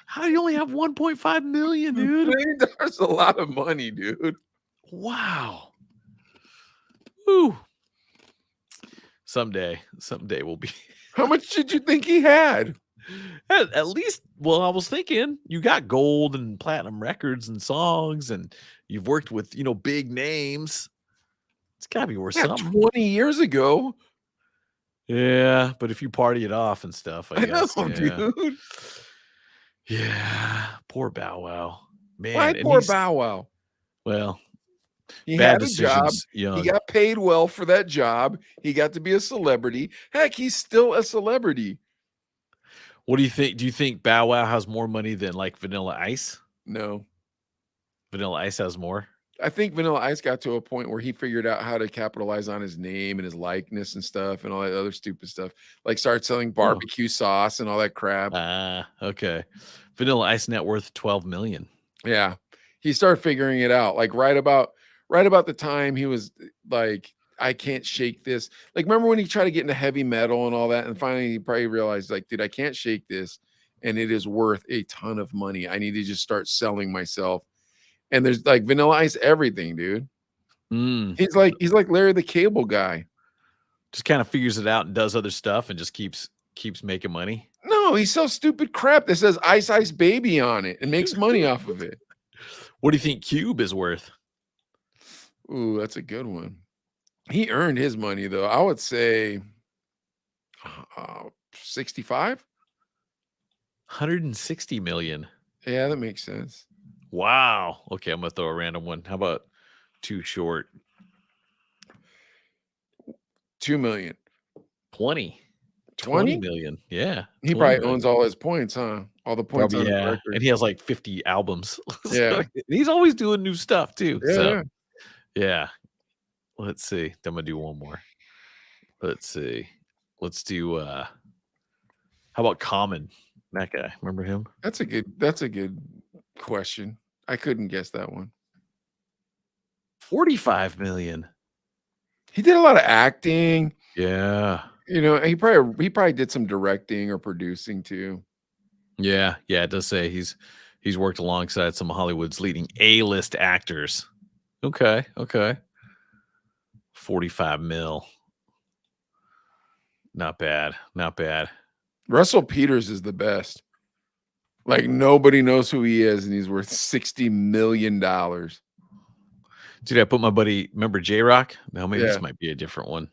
How do you only have 1.5 million, dude? $1 million is a lot of money, dude. Wow. Woo. Someday we'll be. How much did you think he had? At least, well, I was thinking you got gold and platinum records and songs, and you've worked with, big names. It's got to be worth something. 20 years ago. Yeah, but if you party it off and stuff, I guess. know, Yeah. dude. Yeah, poor Bow Wow. Man, Why and poor he's- Bow Wow? Well, He bad had a job. decisions. Young. He got paid well for that job. He got to be a celebrity. Heck, he's still a celebrity. What do you think? Do you think Bow Wow has more money than like Vanilla Ice? No. Vanilla Ice has more. I think Vanilla Ice got to a point where he figured out how to capitalize on his name and his likeness and stuff and all that other stupid stuff. Like start selling barbecue sauce and all that crap. Okay. Vanilla Ice net worth 12 million. Yeah. He started figuring it out. Like right about the time he was like, I can't shake this. Like, remember when he tried to get into heavy metal and all that? And finally he probably realized, like, dude, I can't shake this. And it is worth a ton of money. I need to just start selling myself. And there's like Vanilla Ice everything, dude. He's like Larry the Cable Guy. Just kind of figures it out and does other stuff and just keeps making money. No, he sells stupid crap that says Ice Ice Baby on it and makes money off of it. What do you think Cube is worth? Ooh, that's a good one. He earned his money though. I would say 65. 160 million. Yeah, that makes sense. Wow. Okay, I'm gonna throw a random one. How about Too Short? 2 million. 20 20 million. Yeah. He 20 probably million. owns all his points, huh? All the points Probably, on yeah. the record. And he has like 50 albums. Yeah. He's always doing new stuff too. Yeah, So yeah. yeah. Let's see. I'm gonna do one more. Let's see. Let's do how about Common? That guy. Remember him? That's a good question. I couldn't guess that one. 45 million. He did a lot of acting. Yeah. He probably did some directing or producing too. Yeah. Yeah. It does say he's worked alongside some of Hollywood's leading A-list actors. Okay. 45 mil. Not bad. Russell Peters is the best. Like nobody knows who he is, and he's worth $60 million. Dude, I put my buddy, remember J-Rock? No, maybe this Yeah. might be a different one.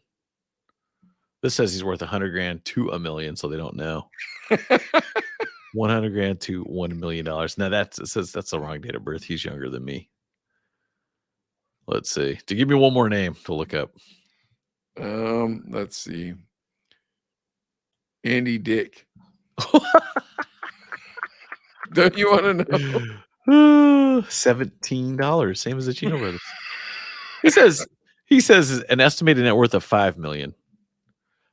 This says he's worth 100 grand to $1 million, so they don't know. 100 grand to $1 million. Now it says that's the wrong date of birth. He's younger than me. Let's see. To give me one more name to look up. Let's see. Andy Dick. Don't you want to know? $17, same as the Chino Brothers. He says an estimated net worth of $5 million.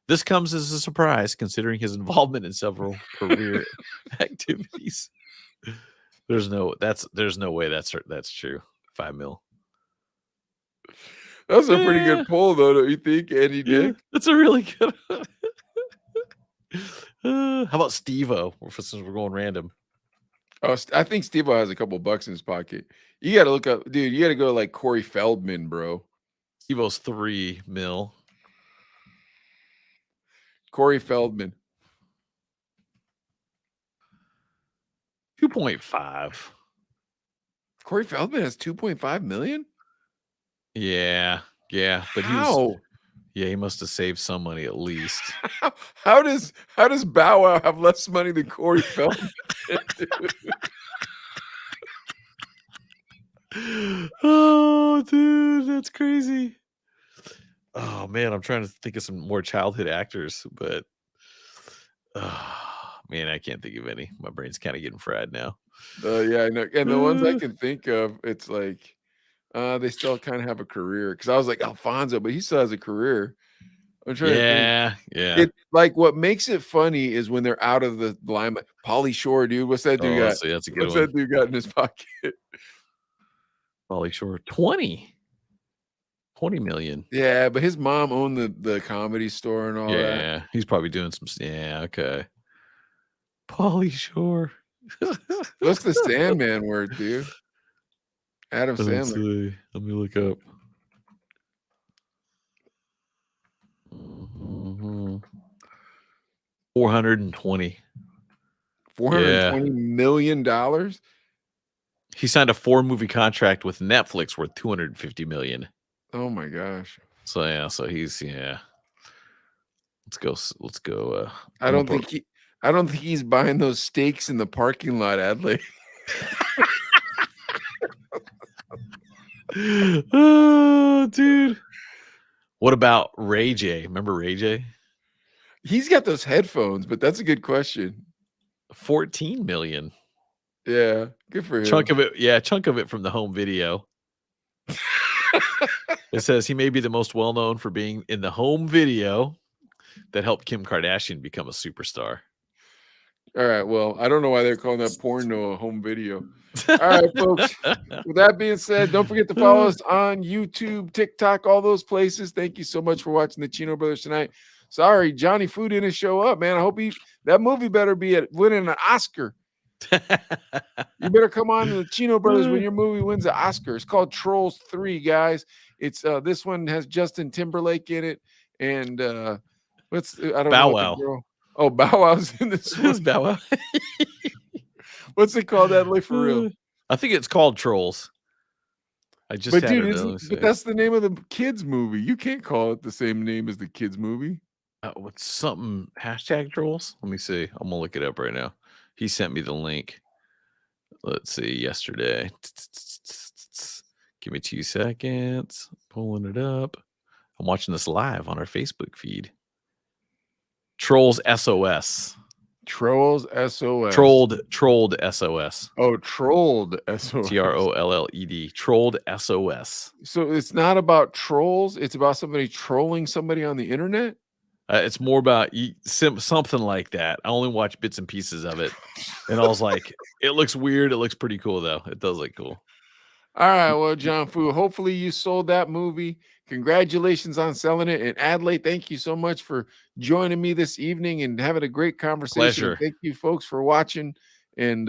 This comes as a surprise considering his involvement in several career activities. There's no way that's true. 5 mil. That's a pretty good poll, though, don't you think, Andy Dick? That's a really good one. How about Steve-O? Since we're going random. Oh, I think Steve-O has a couple bucks in his pocket. You got to look up, dude. You got to go like Corey Feldman, bro. Steve-O's 3 mil. Corey Feldman. 2.5. Corey Feldman has 2.5 million. Yeah, but How? he must have saved some money at least. How does Bow Wow have less money than Corey Feldman? Oh, dude, that's crazy. Oh man, I'm trying to think of some more childhood actors, but man, I can't think of any. My brain's kind of getting fried now. Yeah, I know. And the ones I can think of, it's like they still kind of have a career. Because I was like Alfonso, but he still has a career. I'm trying to think. Yeah. It like what makes it funny is when they're out of the limelight. Pauly Shore, dude. What's that dude got? That's a good What's one. that dude got in his pocket? Pauly Shore, 20 million. Yeah, but his mom owned the comedy store and all that. Yeah, he's probably doing some. Yeah, okay. Pauly Shore. What's the Sandman word, dude? Adam Sandler. Let me look up. 420. $420 million. He signed a 4-movie contract with Netflix worth $250 million. Oh my gosh. So he's Let's go. I don't think he's buying those steaks in the parking lot, Adley. Oh, dude. What about Ray J? Remember Ray J? He's got those headphones, but that's a good question. 14 million. Yeah, good for him. Chunk of it from the home video. It says he may be the most well-known for being in the home video that helped Kim Kardashian become a superstar. All right, well, I don't know why they're calling that porno a home video. All right, folks. With that being said, don't forget to follow us on YouTube, TikTok, all those places. Thank you so much for watching the Chino Brothers tonight. Sorry, Johnny Fu didn't show up, man. I hope that movie better be winning an Oscar. You better come on to the Chino Brothers when your movie wins an Oscar. It's called Trolls 3, guys. It's this one has Justin Timberlake in it, and Bow Wow. Oh, Bow Wow's in this one. Bow Wow. What's it called, that for real? I think it's called Trolls. But that's the name of the kids movie. You can't call it the same name as the kids movie. What's something #Trolls? Let me see. I'm gonna look it up right now. He sent me the link. Let's see. Yesterday. Give me 2 seconds. Pulling it up. I'm watching this live on our Facebook feed. Trolls SOS. Trolls SOS. Trolled SOS. Oh, Trolled SOS. TROLLED. Trolled SOS. So it's not about trolls. It's about somebody trolling somebody on the internet. It's more about something like that. I only watch bits and pieces of it, and I was like, it looks weird. It looks pretty cool, though. It does look cool. All right, well, John Fu, hopefully you sold that movie. Congratulations on selling it. And Adelaide, thank you so much for joining me this evening and having a great conversation. Pleasure. Thank you, folks, for watching and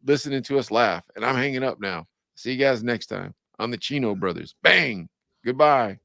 listening to us laugh. And I'm hanging up now. See you guys next time on the Chino Brothers. Bang. Goodbye.